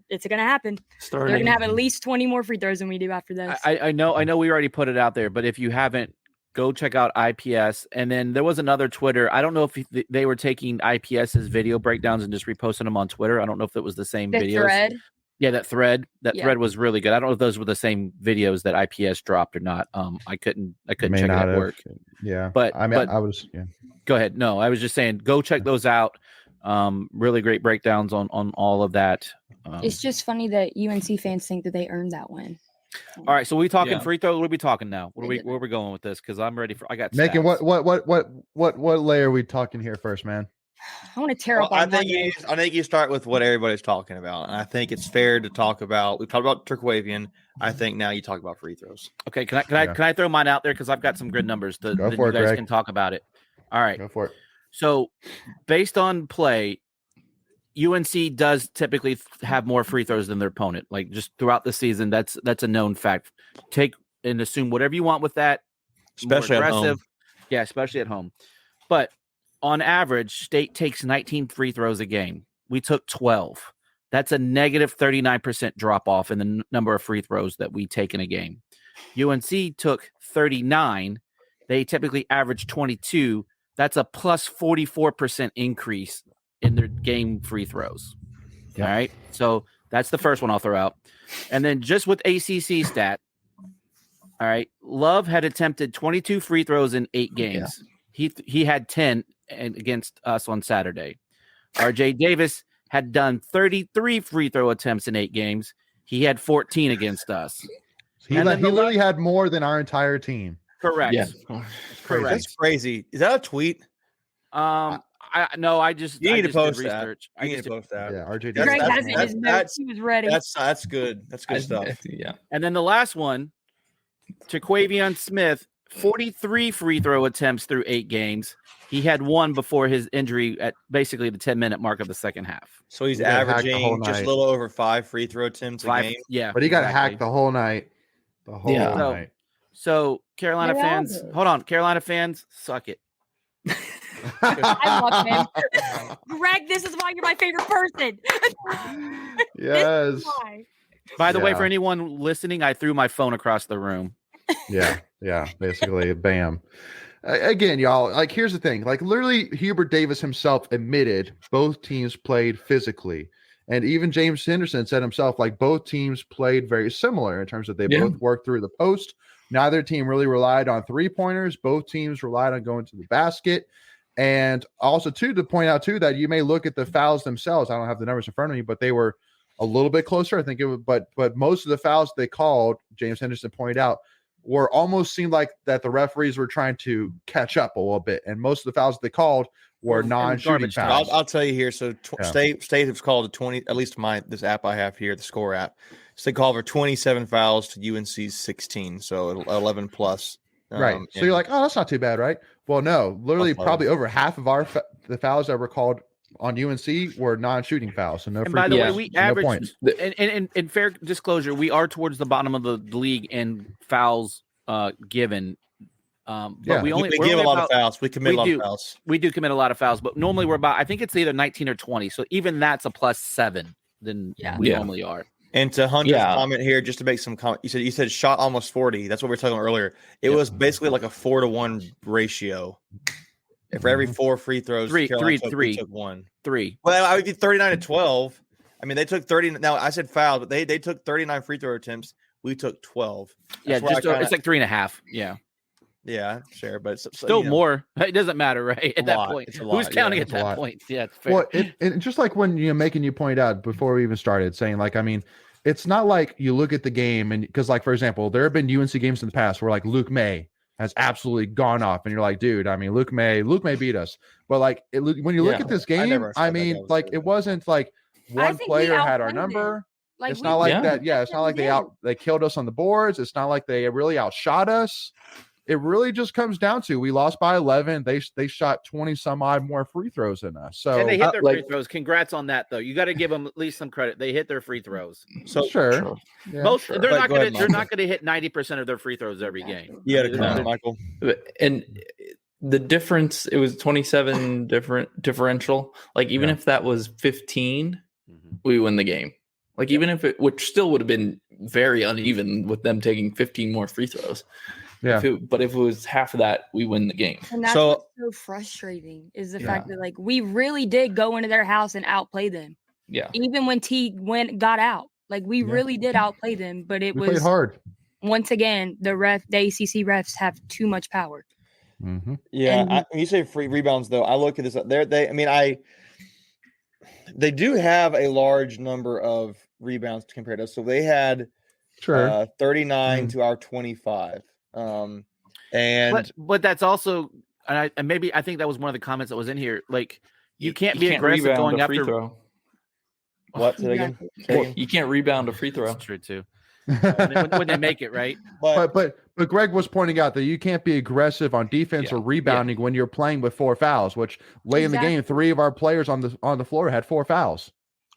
it's gonna happen. They're gonna have at least 20 more free throws than we do after this. I know we already put it out there, but if you haven't, go check out IPS. And then there was another Twitter. I don't know if they were taking IPS's video breakdowns and just reposting them on Twitter. I don't know if it was the same videos. Thread. Yeah, that thread was really good. I don't know if those were the same videos that IPS dropped or not. I couldn't check it at work. Yeah, but I was. Yeah. Go ahead. No, I was just saying, go check those out. Really great breakdowns on all of that. It's just funny that UNC fans think that they earned that win. All right, so we talking free throw. What are we talking now? Where are we going with this? Because I'm ready for. I got Making stats. what layer are we talking here first, man? I want to tear up. I think you start with what everybody's talking about, and I think it's fair to talk about. We talked about Turkwavian. I think now you talk about free throws. Okay, can I throw mine out there because I've got some good numbers that you guys Greg. can talk about it. All right, Go for it. So based on play, UNC does typically have more free throws than their opponent. Like just throughout the season, that's a known fact. Take and assume whatever you want with that, Especially at home. Yeah, especially at home. But on average, State takes 19 free throws a game. We took 12. That's a negative 39% drop off in the number of free throws that we take in a game. UNC took 39. They typically average 22. That's a plus 44% increase in their game free throws. Yeah. All right. So that's the first one I'll throw out. And then just with ACC stat, All right. Love had attempted 22 free throws in 8 games. He had 10 against us on Saturday. RJ Davis had done 33 free throw attempts in 8 games. He had 14 against us. He literally had more than our entire team. Correct. Yeah. Correct. That's crazy. Is that a tweet? I just You need to post did that. research. You need to post that. Yeah, RJ That's- Greg that's- has it in his notes. He was ready. That's good. That's good stuff. Yeah. And then the last one, Jaquavion Smith, 43 free throw attempts through 8 games. He had 1 before his injury at basically the 10-minute mark of the second half. So he's He got hacked the averaging whole just a night. little over 5 free throw attempts a game. Yeah. But he got exactly. hacked the whole night. The whole night. So Carolina They all fans, did. hold on. Carolina fans, suck it. I love him. Greg, this is why you're my favorite person. Yes. This is why. By the way, Yeah. for anyone listening, I threw my phone across the room. Yeah. Basically, bam. Again, y'all, like, here's the thing. Like, literally, Hubert Davis himself admitted both teams played physically. And even James Henderson said himself, like, both teams played very similar in terms of they both worked through the post. Neither team really relied on 3-pointers. Both teams relied on going to the basket. And also, too, to point out, too, that you may look at the fouls themselves. I don't have the numbers in front of me, but they were a little bit closer. I think it was, but most of the fouls they called, James Henderson pointed out, were almost seemed like that the referees were trying to catch up a little bit. And most of the fouls they called were non-shooting fouls. I'll tell you here. So State has called 20, at least this app I have here, the score app. So they called for 27 fouls to UNC's 16. So 11 plus. Right. So you're like, oh, that's not too bad, right? Well, no, literally probably over half of the fouls that were called on UNC were non-shooting fouls. So no And free by the way, throws, we no average, points. and in fair disclosure, we are towards the bottom of the league in fouls given. But we give a lot of fouls. We commit a lot of fouls. We do commit a lot of fouls, but normally we're about, I think it's either 19 or 20. So even that's a +7 than we normally are. And to Hunter's comment here, just to make some comment, you said shot almost 40. That's what we were talking about earlier. It was basically like a 4-to-1 ratio. If for every 4 free throws, three took 1. 3. Well, I would be 39-12. I mean, they took 30. Now I said foul, but they took 39 free throw attempts. We took 12. That's it's like 3.5. Yeah. Yeah, sure, but still more. It doesn't matter, right? At that point, who's counting at that point? Yeah, it's fair. Well, it just like when you point out before we even started saying, like, I mean, it's not like you look at the game and because, like, for example, there have been UNC games in the past where like Luke May has absolutely gone off, and you're like, dude, I mean, Luke May beat us, but like when you look at this game, I mean, like it wasn't like one player had our number. Like, it's not like that. Yeah, it's not like they killed us on the boards. It's not like they really outshot us. It really just comes down to we lost by 11. They shot 20 some odd more free throws than us. So and they hit their free throws. Congrats on that, though. You got to give them at least some credit. They hit their free throws. So sure. Yeah, they're not going to hit 90% of their free throws every game. Yeah, Michael. And the difference, it was 27 differential. Like even if that was 15, we win the game. Like even if which still would have been very uneven with them taking 15 more free throws. Yeah. But if it was half of that, we win the game. And that's what's so frustrating is the fact that like we really did go into their house and outplay them. Yeah. Even when T got out, like we really did outplay them, but we played hard. Once again, the ACC refs have too much power. Mm-hmm. Yeah, when you say free rebounds, though, I look at this. They do have a large number of rebounds compared to us. So they had 39 to our 25. But that's also, and I think that was one of the comments that was in here. Like you can't be aggressive going after. Throw. What? Say again? You can't rebound a free throw. That's true too. when they make it right. But Greg was pointing out that you can't be aggressive on defense or rebounding when you're playing with 4 fouls. Which late in the game, 3 of our players on the floor had 4 fouls.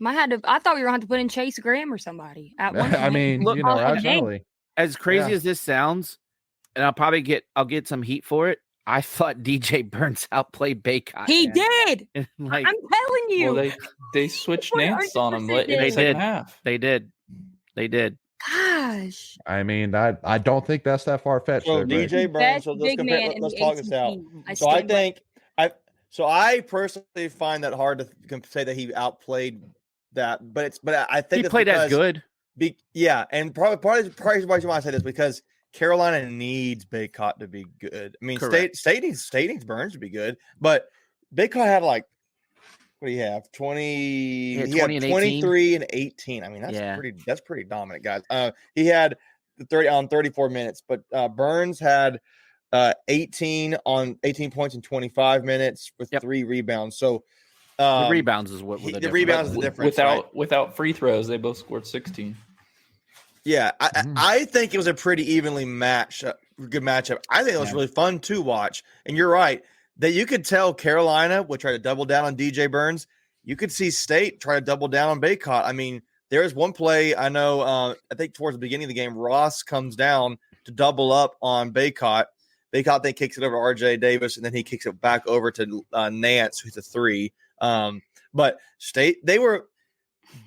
I thought we were going to have to put in Chase Graham or somebody at one point. I mean, absolutely. As crazy as this sounds, and I'll get some heat for it. I thought DJ Burns outplayed Baycott. He did. Like, I'm telling you. Well, they switched Nance on him in the second half. They did. Gosh. I mean, I don't think that's that far fetched. So DJ Burns. So let's talk this out. I personally find that hard to say that he outplayed that, but I think he played as good. And probably why I say this because Carolina needs Baycott to be good. I mean, Correct. State needs Burns to be good, but Baycott had like, what do you have? 20. He had He had 20 and 23 and 18. I mean, that's pretty dominant, guys. He had 34 minutes, but Burns had 18 points in 25 minutes with 3 rebounds. So the rebounds is what the rebounds is the difference. Without free throws, they both scored 16. Yeah, I think it was a pretty evenly good matchup. I think it was really fun to watch. And you're right that you could tell Carolina would try to double down on DJ Burns. You could see State try to double down on Baycott. I mean, there is one play I know. I think towards the beginning of the game, Ross comes down to double up on Baycott. Baycott then kicks it over to RJ Davis, and then he kicks it back over to Nance, who's a 3. But State,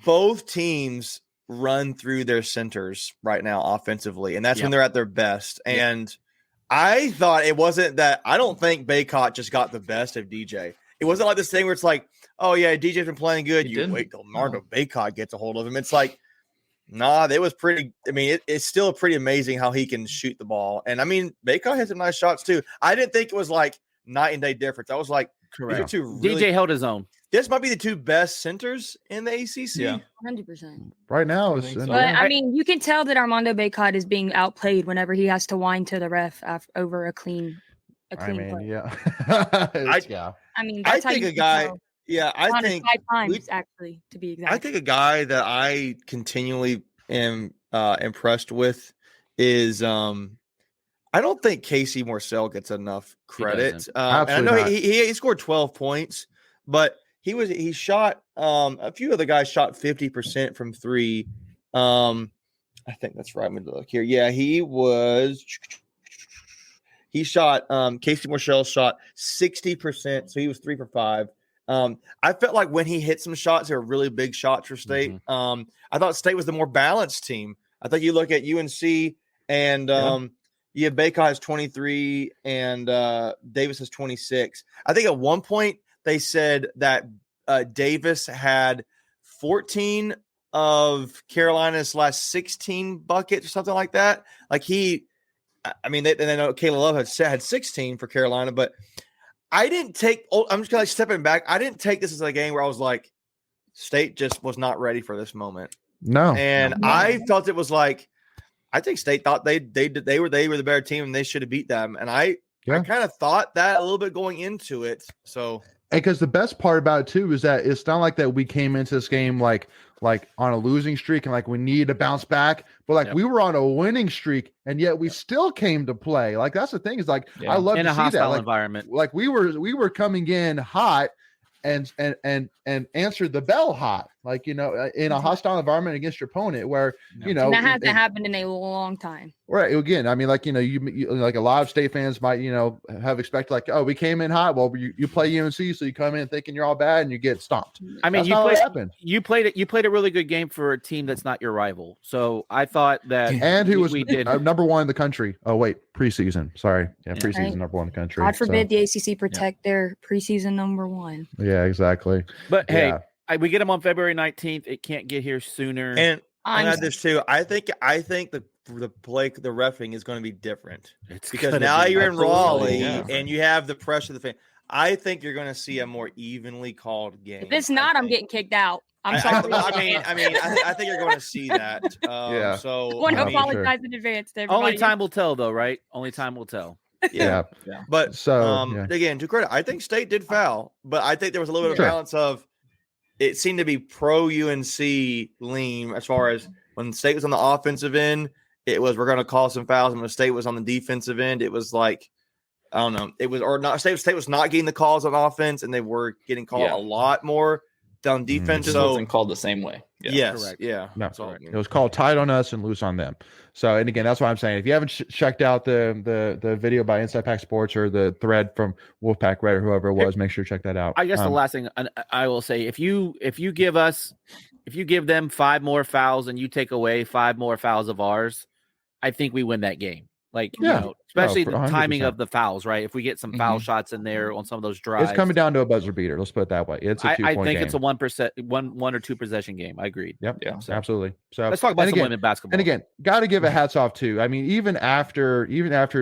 both teams run through their centers right now offensively, and that's when they're at their best. And I thought it wasn't that. I don't think Baycott just got the best of DJ. It wasn't like this thing where it's like, oh yeah, DJ's been playing good. You wait till Nardo Baycott gets a hold of him. It's like, nah, it was pretty. I mean, it's still pretty amazing how he can shoot the ball. And I mean, Baycott had some nice shots too. I didn't think it was like night and day difference. I was like, correct. DJ held his own. This might be the 2 best centers in the ACC. Yeah, 100%. Right now, but I mean, you can tell that Armando Baycott is being outplayed whenever he has to whine to the ref over a clean play. Yeah. I mean, that's I think a guy. Yeah, I think 5 times actually, to be exact. I think a guy that I continually am impressed with is I don't think Casey Morcell gets enough credit. And I know he scored 12 points, but he shot a few other guys shot 50% from 3. I think that's right. I'm gonna look here. Yeah, he shot Casey Morcell shot 60%, so he was 3 for 5. I felt like when he hit some shots, they were really big shots for State. I thought State was the more balanced team. I think you look at UNC and you have Baycott has 23 and Davis has 26. I think at one point they said that Davis had 14 of Carolina's last 16 buckets or something like that. Like and I know Kayla Love had 16 for Carolina, but I didn't take. I'm just kind of stepping back. I didn't take this as a game where I was like, State just was not ready for this moment. No, and I felt it was like, I think State thought they were the better team and they should have beat them. And I kind of thought that a little bit going into it. So, because the best part about it too is that it's not like that we came into this game like on a losing streak and like we need to bounce back, but we were on a winning streak and yet we still came to play. Like that's the thing is like I love in to a see hostile that environment. Like we were coming in hot and answered the bell hot, like in a hostile environment against your opponent where and that hasn't happened in a long time. Right. Again, I mean, like, you like a lot of State fans might, have expected like, oh, we came in hot. Well, you play UNC, so you come in thinking you're all bad and you get stomped. I mean, you played a really good game for a team that's not your rival. So I thought that, and who was number 1 in the country. Oh wait, preseason. Sorry, preseason number 1 in the country. God forbid the ACC protect their preseason number 1. Yeah, exactly. But hey, we get them on February 19th. It can't get here sooner. And I had this too. I think the reffing is going to be different because now you're in Raleigh and you have the pressure of the fan. I think you're going to see a more evenly called game. If it's not, I'm getting kicked out. I'm sorry. I think you're going to see that. So I want to apologize in advance to everybody. Only time will tell, though, right? Only time will tell. Yeah. But again, to credit, I think State did foul, but I think there was a little bit of balance of. It seemed to be pro UNC lean as far as when State was on the offensive end, it was we're going to call some fouls, and when State was on the defensive end, it was like I don't know, it was or not. State was not getting the calls on offense, and they were getting called a lot more down defense. It wasn't called the same way. Yes, correct. Yeah, no, it was called tight on us and loose on them. So, and again, that's why I'm saying if you haven't checked out the video by Inside Pack Sports or the thread from Wolfpack Red or whoever it was, make sure to check that out. I guess the last thing I will say, if you give them 5 more fouls and you take away 5 more fouls of ours, I think we win that game. Like, Yeah. you know, especially No, the 100%. timing of the fouls, right? If we get some foul shots in there on some of those drives, It's coming down to a buzzer beater. Let's put it that way. It's a 2-point I think game. it's a 1 or 2 possession game. I agreed. Yep. Yeah. So Absolutely. So let's talk about some again, women basketball. And again, got to give a hats off too. I mean, even after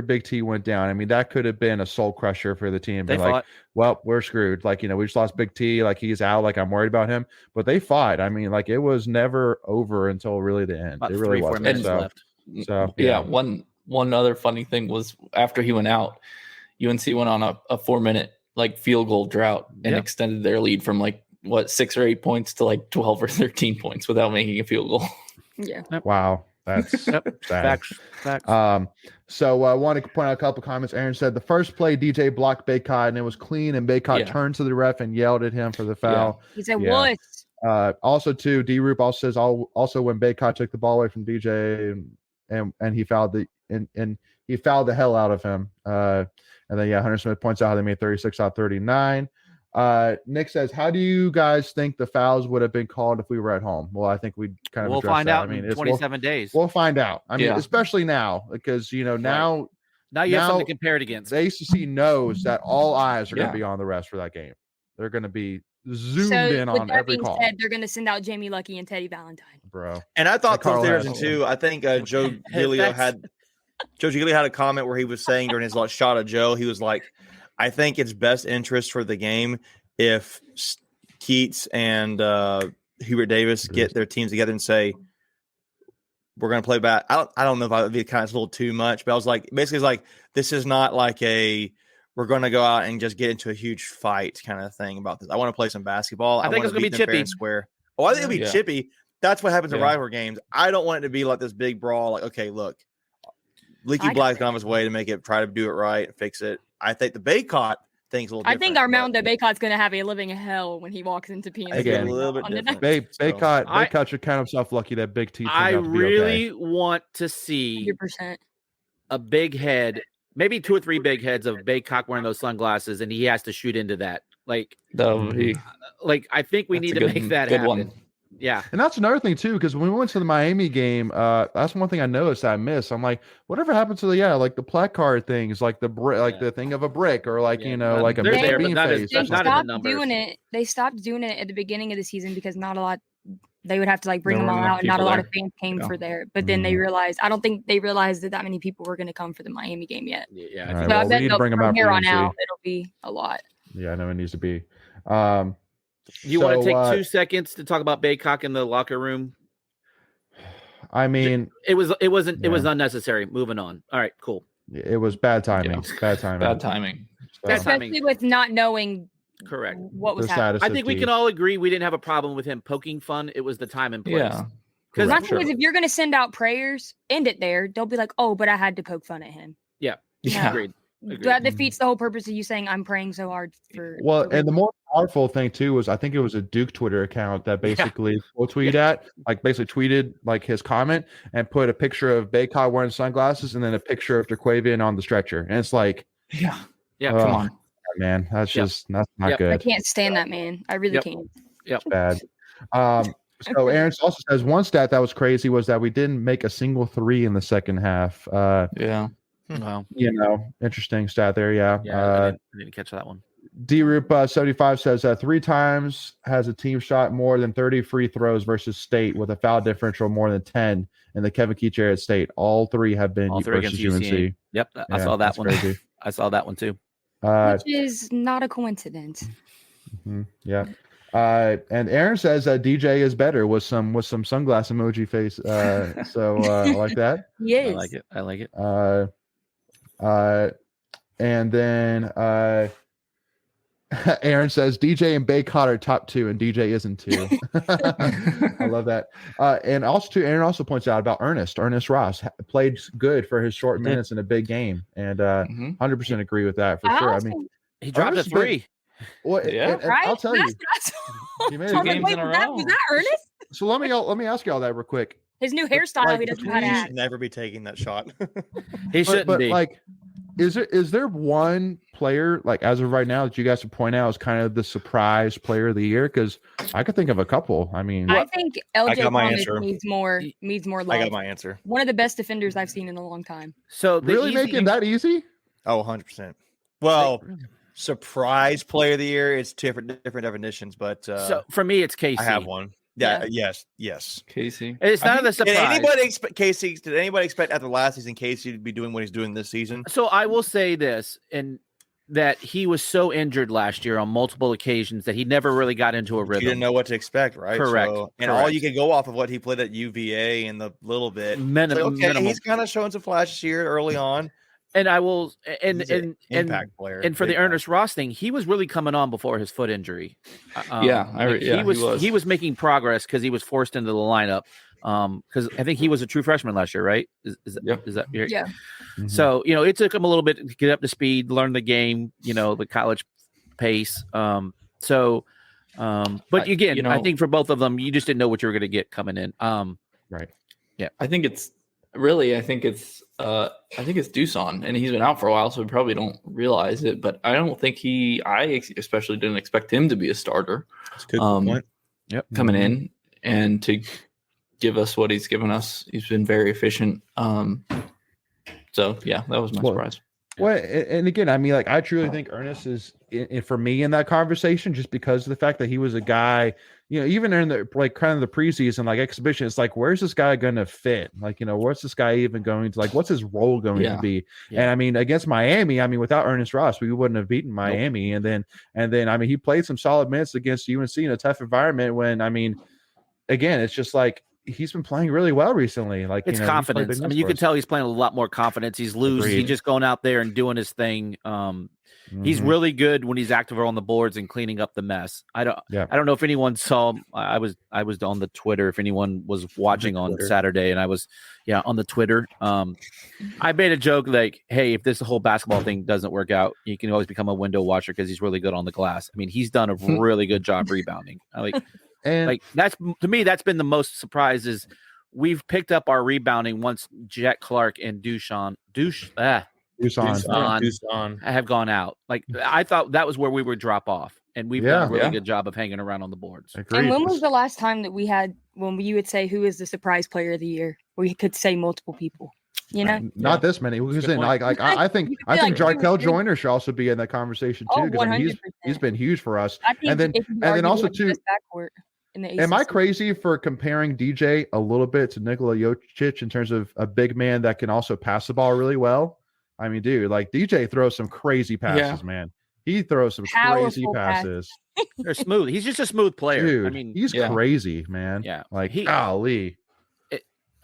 Big T went down, I mean, that could have been a soul crusher for the team. They like, fought. well, we're screwed. Like, you know, we just lost Big T. Like, he's out. Like, I'm worried about him. But they fought. I mean, like, it was never over until really the end. About It really 3-4 was. minutes left. So yeah. One other funny thing was after he went out, UNC went on a 4-minute like field goal drought and extended their lead from like 6 or 8 points to like 12 or 13 points without making a field goal. Yeah. Wow. That's sad. Facts. So I want to point out a couple comments. Aaron said the first play DJ blocked Baycott and it was clean, and Baycott turned to the ref and yelled at him for the foul. He said, "What?" Also, too, D Roop also says also when Baycott took the ball away from DJ and he fouled he fouled the hell out of him. And then Hunter Smith points out how they made 36 out of 39. Nick says, how do you guys think the fouls would have been called if we were at home? Well, I think we'd kind of we'll find that. out in 27 days. We'll find out. I mean, especially now, because now you have something to compare it against. The ACC knows that all eyes are going to be on the refs for that game. They're going to be zoomed in on every call. Said, they're going to send out Jamie Lucky and Teddy Valentine, bro. And I thought Coach Anderson too. I think Joe Giglio had a comment where he was saying during his shot at Joe, he was like, I think it's best interest for the game if Keats and Hubert Davis get their teams together and say, we're going to play back. I don't know if I would be kind of a little too much, but I was like, basically it's like, this is not like we're going to go out and just get into a huge fight kind of thing about this. I want to play some basketball. I think it's going to be chippy. Square. Oh, I think it'll be chippy. That's what happens in rivalry games. I don't want it to be like this big brawl. Like, okay, look, Leaky Black's gone his way to try to do it right and fix it. I think the Baycott thing's a little different. I think Armando Baycott's going to have a living hell when he walks into PNC. Again, a little bit different. Baycott should count himself lucky that Big T. I really want to see 100%. a big head, maybe 2 or 3 big heads of Baycock wearing those sunglasses, and he has to shoot into that. Like that would be. Like I think we need to make that happen. One. Yeah. And that's another thing too, because when we went to the Miami game, that's one thing I noticed I missed. I'm like, whatever happened to like the placard things, like the the thing of a brick, or like like a bean face. They stopped doing it. They stopped doing it at the beginning of the season because not a lot. They would have to bring them all out, and not a lot of fans came for there. But then they realized, I don't think they realized that many people were going to come for the Miami game yet. Yeah. Right, I bet from here on out, it'll be a lot. Yeah, I know it needs to be. You want to take 2 seconds to talk about Baycock in the locker room? I mean, it was unnecessary. Moving on. All right, cool. It was bad timing. Bad timing. Especially with not knowing correct what was happening. I think we can all agree we didn't have a problem with him poking fun. It was the time and place. Yeah. Because my thing is, if you're going to send out prayers, end it there. Don't be like, oh, but I had to poke fun at him. Yeah. Agreed. That defeats the whole purpose of you saying I'm praying so hard for. Well, and the more powerful thing too was I think it was a Duke Twitter account that basically tweeted like his comment and put a picture of Baycott wearing sunglasses and then a picture of Jaquavian on the stretcher, and it's like, come on, man, that's just that's not good. I can't stand that man. I really can't. It's bad. So Aaron also says one stat that was crazy was that we didn't make a single 3 in the second half. Wow. Interesting stat there. I didn't catch that one. D-Roop 75 says 3 times has a team shot more than 30 free throws versus State with a foul differential more than 10 in the Kevin Keach era at State. All 3 have been versus UNC. Yep, I saw that one. Crazy. I saw that one too. Which is not a coincidence. Yeah. And Aaron says DJ is better with some sunglass emoji face. So I like that. Yes. I like it. And then Aaron says DJ and Baycott are top 2 and DJ isn't 2. I love that. And also too, Aaron also points out about Ernest Ross played good for his short minutes in a big game, and 100% agree with that for sure. I mean, he dropped a 3. Well, and right? I'll tell you, he made 2 games in a row. Was that Ernest? So let me ask you all that real quick. His new hairstyle, he doesn't know how to act. Never be taking that shot. He shouldn't be. Is there one player like as of right now that you guys would point out as kind of the surprise player of the year? Because I could think of a couple. I mean, I think I LJ got my Thomas answer. needs more love. I got my answer. One of the best defenders I've seen in a long time. So really making that easy? Oh, 100%. Well, surprise player of the year, it's different definitions, but so for me, it's Casey. I have one. Yeah. Yes. Casey. It's not a surprise. Did anybody expect after last season Casey to be doing what he's doing this season? So I will say this, and that he was so injured last year on multiple occasions that he never really got into a rhythm. You didn't know what to expect, right? Correct. And all you could go off of what he played at UVA and the little bit. Minimal. He's kind of showing some flashes here early on. And I will, impact player. And for the Ernest Ross thing, he was really coming on before his foot injury. He was making progress because he was forced into the lineup. Because I think he was a true freshman last year, right? Is that yeah? Mm-hmm. So it took him a little bit to get up to speed, learn the game, the college pace. But again, I think for both of them, you just didn't know what you were going to get coming in. Right. Yeah. I think it's Doosan, and he's been out for a while, so we probably don't realize it. But I don't think I especially didn't expect him to be a starter. That's a good point. Yep. Coming in and to give us what he's given us, he's been very efficient. So yeah, that was my surprise. Well, and again, I mean, like I truly think Ernest is for me in that conversation, just because of the fact that he was a guy. Even in the kind of the preseason exhibition, it's like, where's this guy going to fit? What's this guy even going to what's his role going to be? Yeah. And I mean, against Miami, without Ernest Ross, we wouldn't have beaten Miami. Nope. And then, I mean, he played some solid minutes against UNC in a tough environment. When again, it's just he's been playing really well recently. It's confidence. I mean, you can tell he's playing a lot more confidence. He's loose. He's just going out there and doing his thing. He's really good when he's active on the boards and cleaning up the mess. I don't know if anyone saw. I was on the Twitter. If anyone was watching on Saturday, and I was on the Twitter. I made a joke hey, if this whole basketball thing doesn't work out, you can always become a window watcher because he's really good on the glass. I mean, he's done a really good job rebounding. That's to me, that's been the most surprise is we've picked up our rebounding once Jet Clark and Doosan have gone out. I thought that was where we would drop off, and we've done a really good job of hanging around on the boards. Agreed. And when was the last time that we had when you would say who is the surprise player of the year? We could say multiple people. Not this many. I think Jarkel Joyner should also be in that conversation too, because he's been huge for us. And then also too. Am I crazy for comparing DJ a little bit to Nikola Jokic in terms of a big man that can also pass the ball really well? I mean, dude, DJ throws some crazy passes, man. He throws some crazy passes. They're smooth. He's just a smooth player. Dude, I mean, he's crazy, man. Yeah. Golly.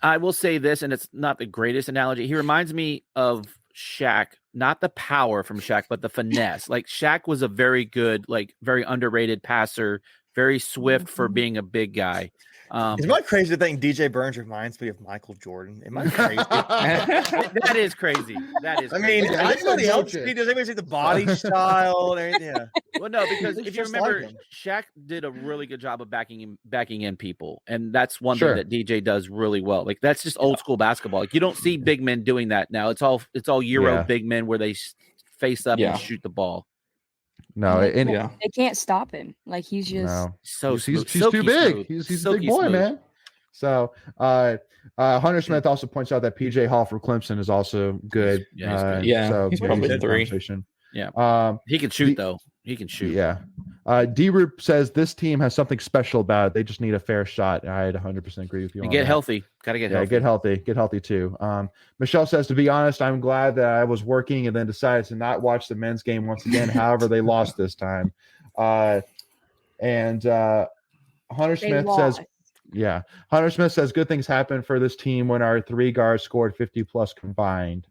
I will say this, and it's not the greatest analogy. He reminds me of Shaq, not the power from Shaq, but the finesse. Shaq was a very good, very underrated passer, very swift for being a big guy. Is it crazy to think DJ Burns reminds me of Michael Jordan? Am I crazy? That is crazy. I mean, anybody else? Does anybody see the body style and everything? Yeah. Well, no, because if you remember, Shaq did a really good job of backing in people, and that's one thing that DJ does really well. That's just old school basketball. You don't see big men doing that now. It's all Euro big men where they face up and shoot the ball. No, they can't stop him. He's just he's too big. He's a big boy, man. So Hunter Smith also points out that PJ Hall for Clemson is also good. So he's probably 3. Yeah. He can shoot though. He can shoot. Yeah. D-Roop says this team has something special about it. They just need a fair shot. I'd 100% agree with you. And get healthy. Got to get healthy. Get healthy. Get healthy too. Michelle says, to be honest, I'm glad that I was working and then decided to not watch the men's game once again. However, they lost this time. Hunter Smith says, Hunter Smith says good things happen for this team when our 3 guards scored 50 plus combined.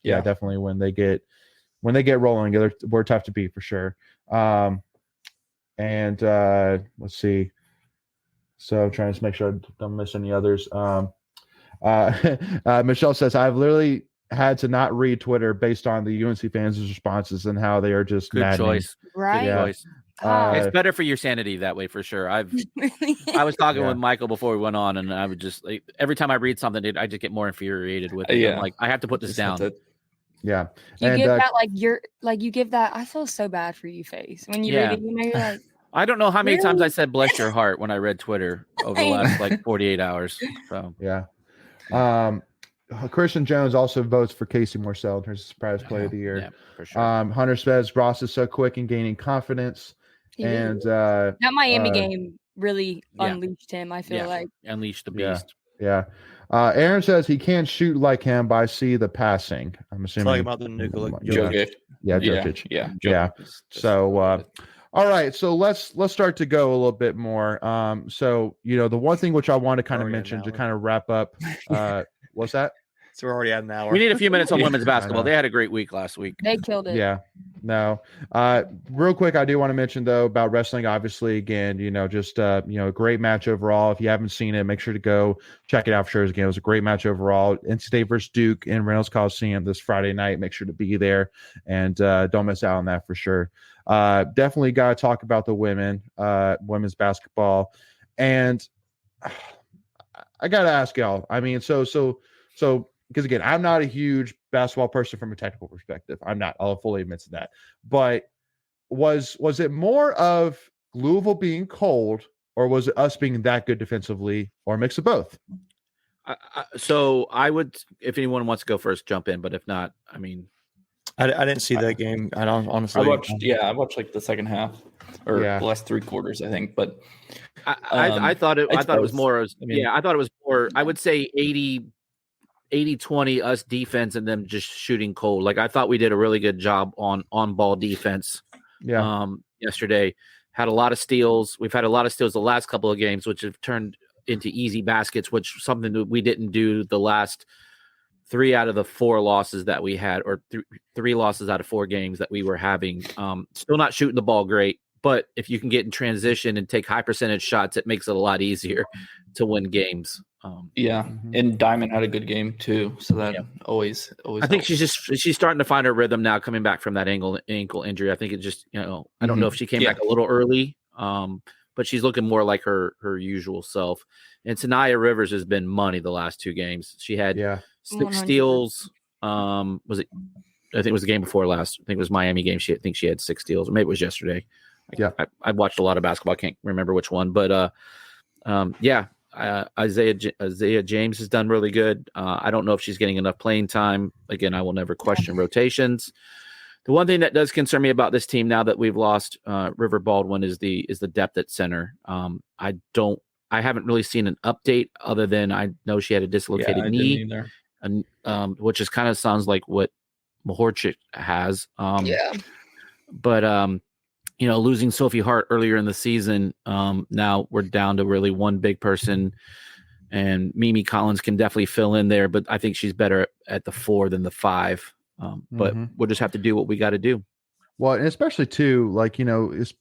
Definitely when they get rolling, we're tough to beat for sure. Let's see. So I'm trying to make sure I don't miss any others. Michelle says, I've literally had to not read Twitter based on the UNC fans' responses and how they are just good maddening. Choice. Right. Good choice. It's better for your sanity that way for sure. I was talking with Michael before we went on, and I would just every time I read something, I just get more infuriated with it. I'm I have to put this down. Yeah. You give that you give that. I feel so bad for you face when you read it. You know, you're like, I don't know how many times I Really? said "bless your heart" when I read Twitter over the last 48 hours. So yeah. Christian Jones also votes for Casey Morcell in terms of surprise play of the year. Yeah, for sure. Hunter says Ross is so quick and gaining confidence. And that Miami game really unleashed him. I feel like unleashed the beast. Yeah. Aaron says he can't shoot like him, but I see the passing. I'm assuming talking about the nuclear. Jokic. Yeah, Jokic. Yeah. So all right, so let's start to go a little bit more. So the one thing which I want to kind of mention to kind of wrap up, what's that? So we're already at an hour. We need a few minutes on women's basketball. They had a great week last week. They killed it. Yeah. No. Real quick, I do want to mention though about wrestling. Obviously, again, just a great match overall. If you haven't seen it, make sure to go check it out for sure. Again, it was a great match overall. NC State versus Duke in Reynolds Coliseum this Friday night. Make sure to be there and don't miss out on that for sure. Definitely got to talk about the women's basketball, and I got to ask y'all. I mean, so because again, I'm not a huge basketball person from a technical perspective. I'm not. I'll fully admit to that. But was it more of Louisville being cold, or was it us being that good defensively, or a mix of both? So I would, if anyone wants to go first, jump in. But if not, I mean, I didn't see that game. I don't honestly. I watched like the second half or the last 3 quarters, I think. But I thought it was more. I thought it was more. I would say 80-20 us defense and them just shooting cold. Like I thought we did a really good job on ball defense. Yesterday had a lot of steals. We've had a lot of steals the last couple of games, which have turned into easy baskets, which something that we didn't do the last 3 out of the 4 losses that we had, or 3 losses out of 4 games that we were having. Still not shooting the ball great, but if you can get in transition and take high percentage shots, it makes it a lot easier to win games. And Diamond had a good game too, so that always. I think she's starting to find her rhythm now, coming back from that ankle injury. I think it just I don't know if she came back a little early, but she's looking more like her usual self. And Tanaya Rivers has been money the last 2 games. She had 6 steals. Was it? I think it was the game before last. I think it was Miami game. I think she had 6 steals, or maybe it was yesterday. I watched a lot of basketball. I can't remember which one, but Isaiah James has done really good. I don't know if she's getting enough playing time. Again, I will never question rotations. The one thing that does concern me about this team now that we've lost River Baldwin is the depth at center. I haven't really seen an update other than I know she had a dislocated knee, and which is kind of sounds like what Mahorchik has. But losing Sophie Hart earlier in the season, now we're down to really one big person, and Mimi Collins can definitely fill in there, but I think she's better at the 4 than the 5. But we'll just have to do what we got to do. Well, and especially too, it's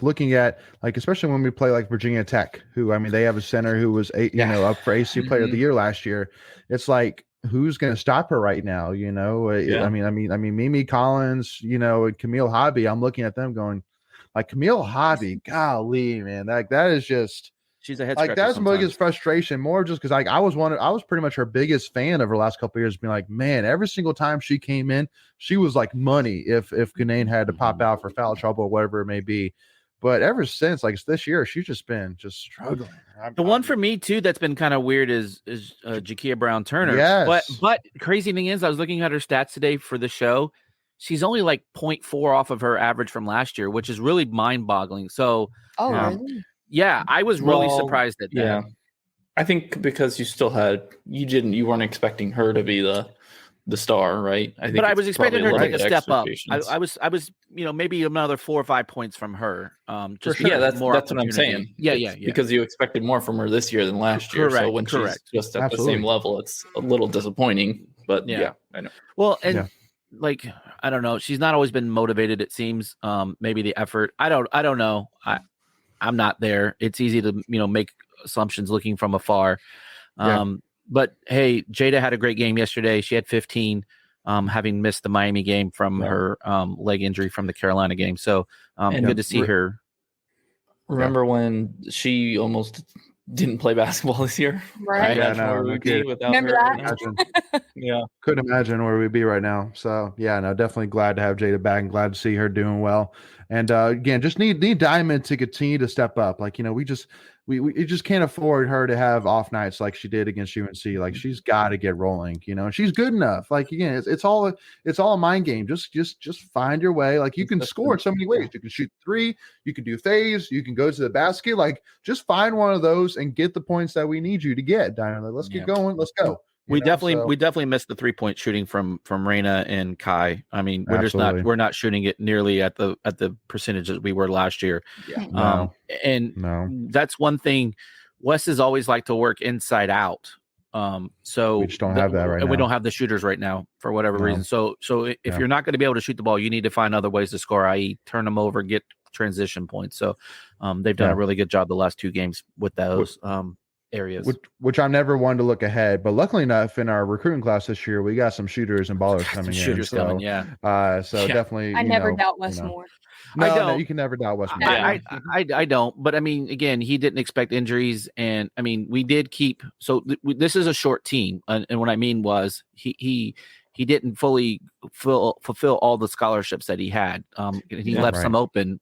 looking at especially when we play like Virginia Tech, who they have a center who was up for AC Player of the Year last year. It's like, who's going to stop her right now? I mean, Mimi Collins, and Camille Hobby. I'm looking at them going, like Camille Hobby. Golly, man, that is just. She's a head like that's my biggest frustration. More just because I was pretty much her biggest fan of her last couple of years. Being like, man, every single time she came in, she was like money. If Kanane had to pop out for foul trouble or whatever it may be. But ever since, like this year, she's just been struggling. The one for me too that's been kind of weird is Jakia Brown Turner. Yes. But crazy thing is, I was looking at her stats today for the show. She's only like 0.4 off of her average from last year, which is really mind boggling. So, really? Yeah, I was really surprised at that. Yeah, I think because you weren't expecting her to be the star, right? I was expecting her to take a step up. I was maybe another 4 or 5 points from her. Just sure. That's what I'm saying. Yeah. Because you expected more from her this year than last year. Correct, so when she's just at the same level, it's a little disappointing. But yeah I know. Well, and I don't know. She's not always been motivated. It seems. Maybe the effort. I don't know. I'm not there. It's easy to, make assumptions looking from afar. But hey, Jada had a great game yesterday. She had 15, having missed the Miami game from her leg injury from the Carolina game. So good to see her. Remember when she almost didn't play basketball this year. Right. Yeah, Imagine no, where no we'd be kidding. without Remember her. that? Yeah. Couldn't imagine where we'd be right now. So yeah, no, definitely glad to have Jada back and glad to see her doing well. And again, just need Diamond to continue to step up. Like, we just can't afford her to have off nights like she did against UNC. Like, she's got to get rolling, and she's good enough. Like, again, it's all a mind game. Just find your way. Like, you can score so many ways. You can shoot three, you can do phase, you can go to the basket. Like, just find one of those and get the points that we need you to get, Diamond. Like, let's get going. Let's go. We definitely missed the 3-point shooting from Reina and Kai. I mean, we're not shooting it nearly at the percentage that we were last year. Yeah. That's one thing. Wes has always liked to work inside out. So we just don't have that right now. We don't have the shooters right now for whatever reason. So if you're not going to be able to shoot the ball, you need to find other ways to score, i.e. turn them over, get transition points. So they've done a really good job the last 2 games with those areas. Which I'm never one to look ahead, but luckily enough, in our recruiting class this year, we got some shooters and ballers coming in. So definitely, I never doubt Wes more. No, you can never doubt Wes more. I don't, but I mean, again, he didn't expect injuries, and I mean, we did keep. So this is a short team, and what I mean was he didn't fully fulfill all the scholarships that he had. He left some open.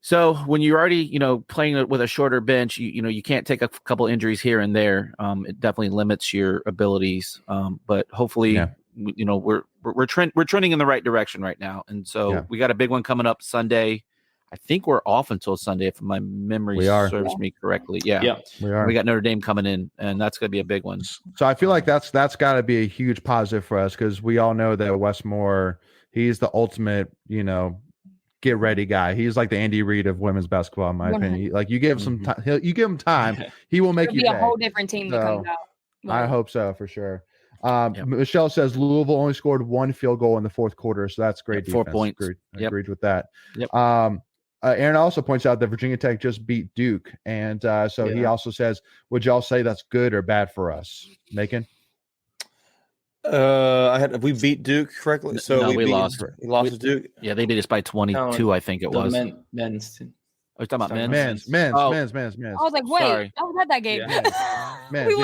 So when you're already, playing with a shorter bench, you can't take a couple injuries here and there. It definitely limits your abilities. But hopefully, we're trending in the right direction right now. And so we got a big one coming up Sunday. I think we're off until Sunday, if my memory serves me correctly. Yeah, we are. We got Notre Dame coming in, and that's going to be a big one. So I feel like that's got to be a huge positive for us, because we all know that Wes Moore, he's the ultimate, get ready guy. He's like the Andy Reid of women's basketball, in my opinion. Like, you give him some time, you give him time, he will make you be a whole different team that comes out. I hope so, for sure. Michelle says Louisville only scored 1 field goal in the fourth quarter, so that's great. 4 points. Agreed with that. Yep. Aaron also points out that Virginia Tech just beat Duke, and he also says, would y'all say that's good or bad for us? Macon? We beat Duke correctly, so no, we lost. We lost to Duke. Yeah, they beat us by 22. I think it was men's. Are you talking about men's? Men's. I was like, wait, Sorry. I was at that game. Men's.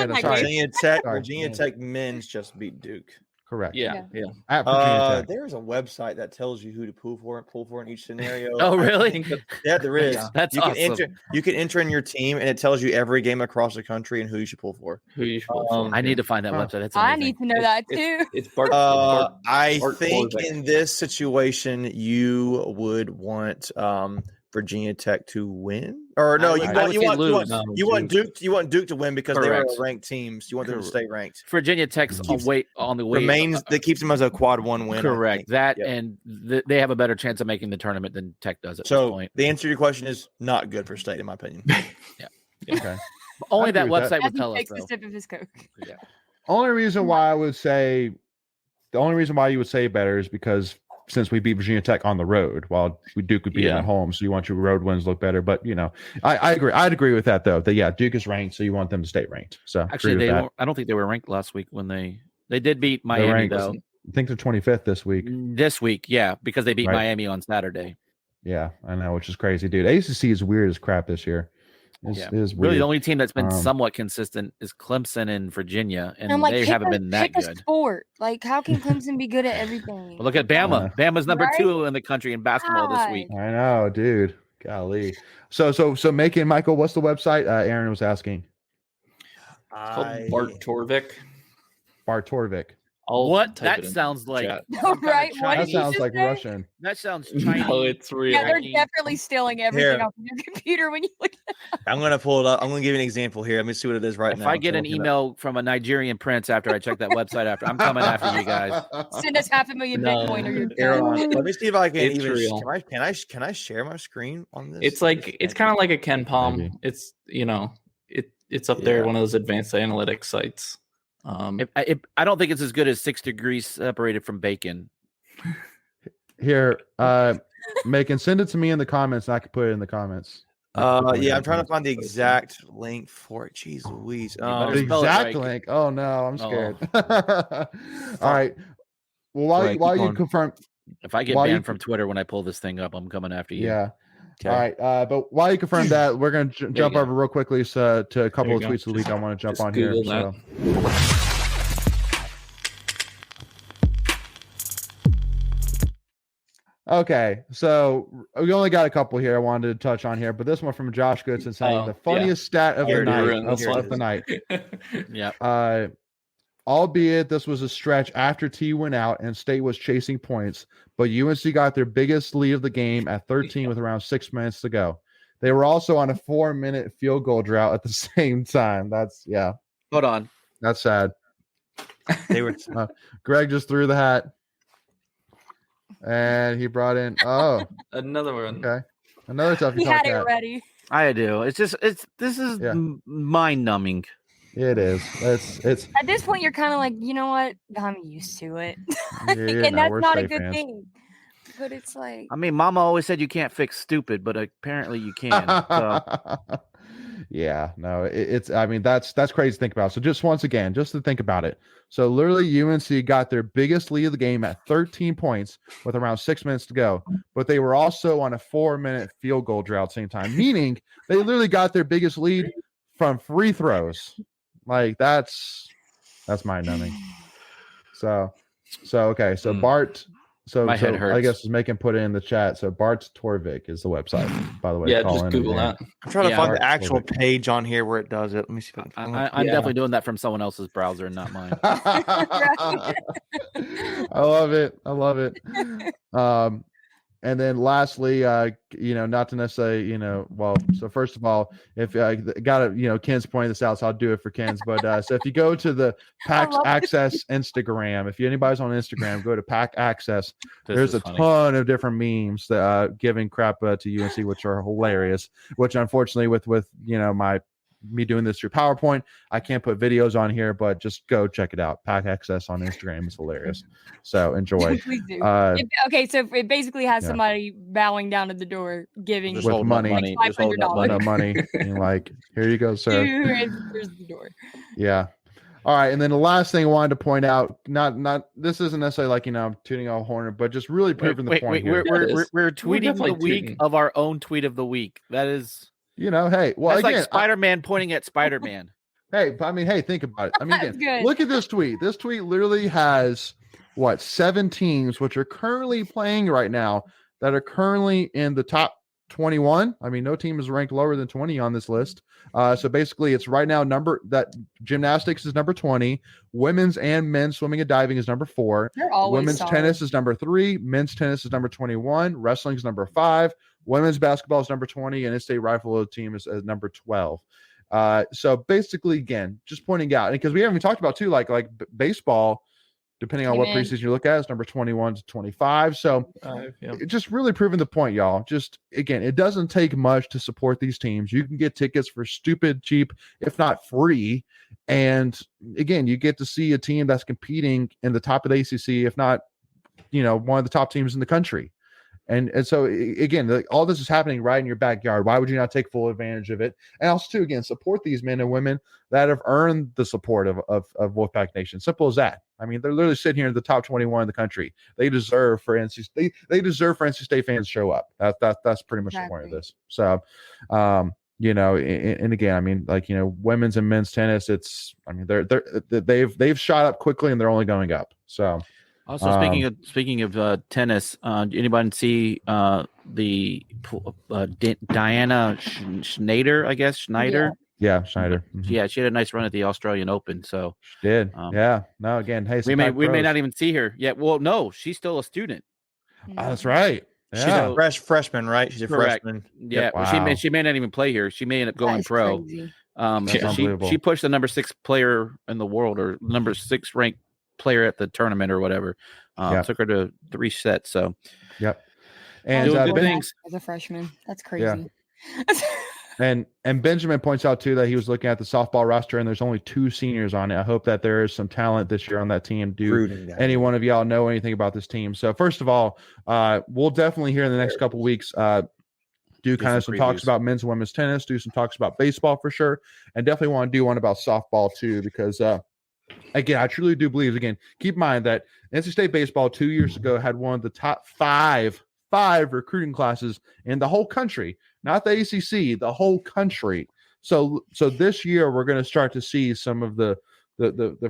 Virginia Tech men's just beat Duke. Correct. Yeah. At Virginia Tech. There's a website that tells you who to pull for in each scenario. Oh, really? Yeah, there is. That's awesome. You can enter in your team, and it tells you every game across the country and who you should pull for. I need to find that website. That's I need to know that too. It's Bart. I think in this situation, you would want Virginia Tech to win, or no? You want Duke to win because they are ranked teams. You want them to stay ranked. Virginia Tech's on the way. That keeps them as a quad 1 win. Correct. And they have a better chance of making the tournament than Tech does at this point. The answer to your question is not good for state, in my opinion. Okay. Only that website would tell us. Takes a sip of his Coke. Yeah. Only reason why you would say better is because since we beat Virginia Tech on the road, while Duke would be at home, so you want your road wins look better. But I agree. I'd agree with that though. That Duke is ranked, so you want them to stay ranked. So actually, I don't think they were ranked last week when they did beat Miami though. I think they're 25th this week. This week, yeah, because they beat Miami on Saturday. Yeah, I know, which is crazy, dude. ACC is weird as crap this year. It is really the only team that's been somewhat consistent is Clemson and Virginia, and they haven't been that good. Sport. Like, how can Clemson be good at everything? Well, look at Bama. Bama's number 2 in the country in basketball this week. I know, dude. Golly. So Macon, Michael, what's the website? Aaron was asking. It's called Bart Torvik. Bart Torvik. What? That sounds like right? That sounds like Russian. That sounds Chinese. No, it's real. Yeah, they're definitely stealing everything off of your computer when you look at it. I'm gonna pull it up. I'm gonna give you an example here. Let me see what it is now. If I get an email from a Nigerian prince after I check that website, I'm coming after you guys. Send us $500,000 Bitcoin or your Let me see if I can it's real. Can I share my screen on this? It's kind of like a Ken Palm. Maybe. It's up there, one of those advanced analytics sites. I don't think it's as good as 6 degrees separated from bacon. Here, Macon, send it to me in the comments, and I can put it in the comments. I'm trying to find the exact link for it. Jeez Louise. The exact link. Oh no, I'm scared. All right. Well, while you confirm, if I get banned from Twitter when I pull this thing up, I'm coming after you. Yeah. Okay. All right. But while you confirm that, we're going to jump over real quickly to a couple of tweets of the week I want to jump on here. So. Okay, so we only got a couple here I wanted to touch on here, but this one from Josh Goodson saying the funniest stat of the night. Yeah. Albeit this was a stretch after T went out and State was chasing points, but UNC got their biggest lead of the game at 13 with around 6 minutes to go. They were also on a 4-minute field goal drought at the same time. Hold on. That's sad. They were. Greg just threw the hat. And he brought in another one. Okay, another Tuffy. He had it ready. I do. This is mind numbing. It is. It's at this point you're kind of like, you know what? I'm used to it, and that's not a good thing. But it's like, I mean, Mama always said you can't fix stupid, but apparently you can. So. Yeah, no, it's. I mean, that's crazy to think about. So just once again, just to think about it. So literally, UNC got their biggest lead of the game at 13 points with around 6 minutes to go, but they were also on a 4-minute field goal drought at the same time, meaning they literally got their biggest lead from free throws. Like that's mind numbing. So okay, so Bart. So my head hurts. I guess is making put it in the chat. So Bart Torvik is the website, by the way. Yeah, just Google that. I'm trying to find the actual page on here where it does it. Let me see if I'm definitely doing that from someone else's browser and not mine. I love it. And then lastly, not to necessarily, so first of all, if Ken's pointing this out, so I'll do it for Ken's. But so if you go to the PAX Access Instagram, if anybody's on Instagram, go to PAX Access. There's a ton of different memes that giving crap to UNC, which are hilarious. Which unfortunately, with me doing this through PowerPoint, I can't put videos on here, but just go check it out. Pack Access on Instagram is hilarious. So enjoy. Please do. So it basically has somebody bowing down at the door, giving with money, like $500. money, and like, here you go, sir. Here's the door. Yeah. All right, and then the last thing I wanted to point out, not this isn't necessarily like I'm tooting a horn, but just really proving the point here. We're tweeting the week of our own tweet of the week. That is. Hey, well, that's again, like Spider-Man pointing at Spider-Man. Hey, think about it. I mean, again, look at this tweet. This tweet literally has 7 teams which are currently playing right now that are currently in the top 21. I mean, no team is ranked lower than 20 on this list. So basically, it's right now gymnastics is number 20, women's and men's swimming and diving is number 4. Women's tennis is number 3, men's tennis is number 21, wrestling is number 5. Women's basketball is number 20, and in-state rifle team is number 12. So basically, again, just pointing out, because we haven't even talked about too, like baseball, depending on what preseason you look at, is number 21 to 25. So just really proving the point, y'all. Just again, it doesn't take much to support these teams. You can get tickets for stupid cheap, if not free. And again, you get to see a team that's competing in the top of the ACC, if not, one of the top teams in the country. And so again, all this is happening right in your backyard. Why would you not take full advantage of it? And also, too, again, support these men and women that have earned the support of Wolfpack Nation. Simple as that. I mean, they're literally sitting here in the top 21 in the country. They deserve for NC State. They deserve for NC State fans to show up. That's pretty much the point of this. So, and again, I mean, women's and men's tennis. They've shot up quickly and they're only going up. So. Also, speaking of tennis, anybody see the Diana Schneider? I guess Schneider. Yeah, Schneider. Mm-hmm. Yeah, she had a nice run at the Australian Open. So she did. No, again, hey, we may not even see her yet. Well, no, she's still a student. That's right. Yeah. She's a freshman, right? She's a freshman. Yeah, wow. She may not even play here. She may end up going pro. She pushed the number 6 player in the world, or number 6 ranked player at the tournament or whatever. Took her to 3 sets. So and good things as a freshman. That's crazy. And Benjamin points out too that he was looking at the softball roster and there's only 2 seniors on it. I hope that there is some talent this year on that team. Do any one of y'all know anything about this team? So first of all, we'll definitely hear in the next couple of weeks do kind of some talks about men's and women's tennis, do some talks about baseball for sure, and definitely want to do one about softball too, because again, I truly do believe, again, keep in mind that NC State baseball 2 years ago had one of the top five 5 recruiting classes in the whole country, not the ACC, the whole country. So this year we're going to start to see some of the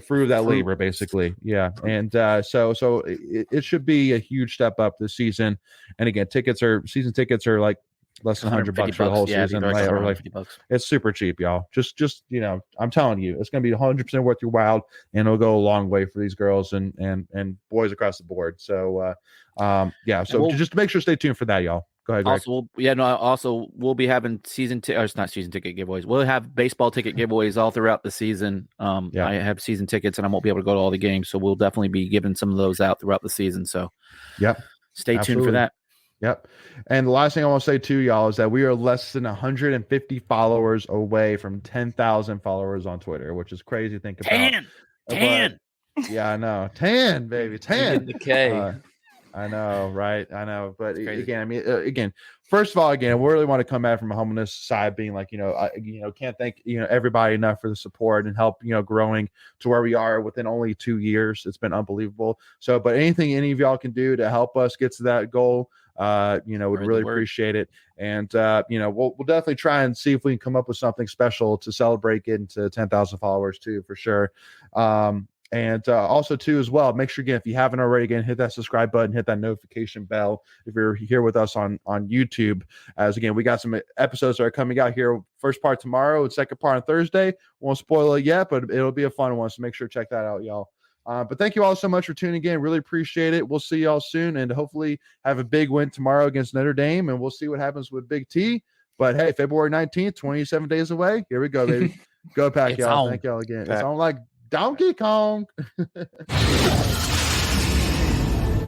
fruit of that labor, basically. Yeah. And so it should be a huge step up this season. And again, season tickets are like less than $100 for the whole season. Like, it's super cheap, y'all. Just I'm telling you, it's going to be 100% worth your while, and it'll go a long way for these girls and boys across the board. So just make sure stay tuned for that, y'all. Go ahead, Greg. Also, we'll be having it's not season ticket giveaways. We'll have baseball ticket giveaways all throughout the season. I have season tickets, and I won't be able to go to all the games, so we'll definitely be giving some of those out throughout the season. So, stay tuned for that. Yep. And the last thing I want to say to y'all is that we are less than 150 followers away from 10,000 followers on Twitter, which is crazy to think about. 10. Yeah, I know. 10, baby. 10. The K. I know, right? I know. But again, first of all, we really want to come at it from a humbleness side, being like, can't thank, everybody enough for the support and help, growing to where we are within only 2 years. It's been unbelievable. So, but anything any of y'all can do to help us get to that goal, would really appreciate it. And, we'll definitely try and see if we can come up with something special to celebrate getting to 10,000 followers too, for sure. And also too, as well, make sure again, if you haven't already, hit that subscribe button, hit that notification bell if you're here with us on YouTube. As again, we got some episodes that are coming out here. First part tomorrow and second part on Thursday. Won't spoil it yet, but it'll be a fun one. So make sure to check that out, y'all. But thank you all so much for tuning in. Really appreciate it. We'll see y'all soon, and hopefully have a big win tomorrow against Notre Dame, and we'll see what happens with Big T. But hey, February 19th, 27 days away. Here we go, baby. Go Pack, y'all. Thank y'all again. It's on like Donkey Kong.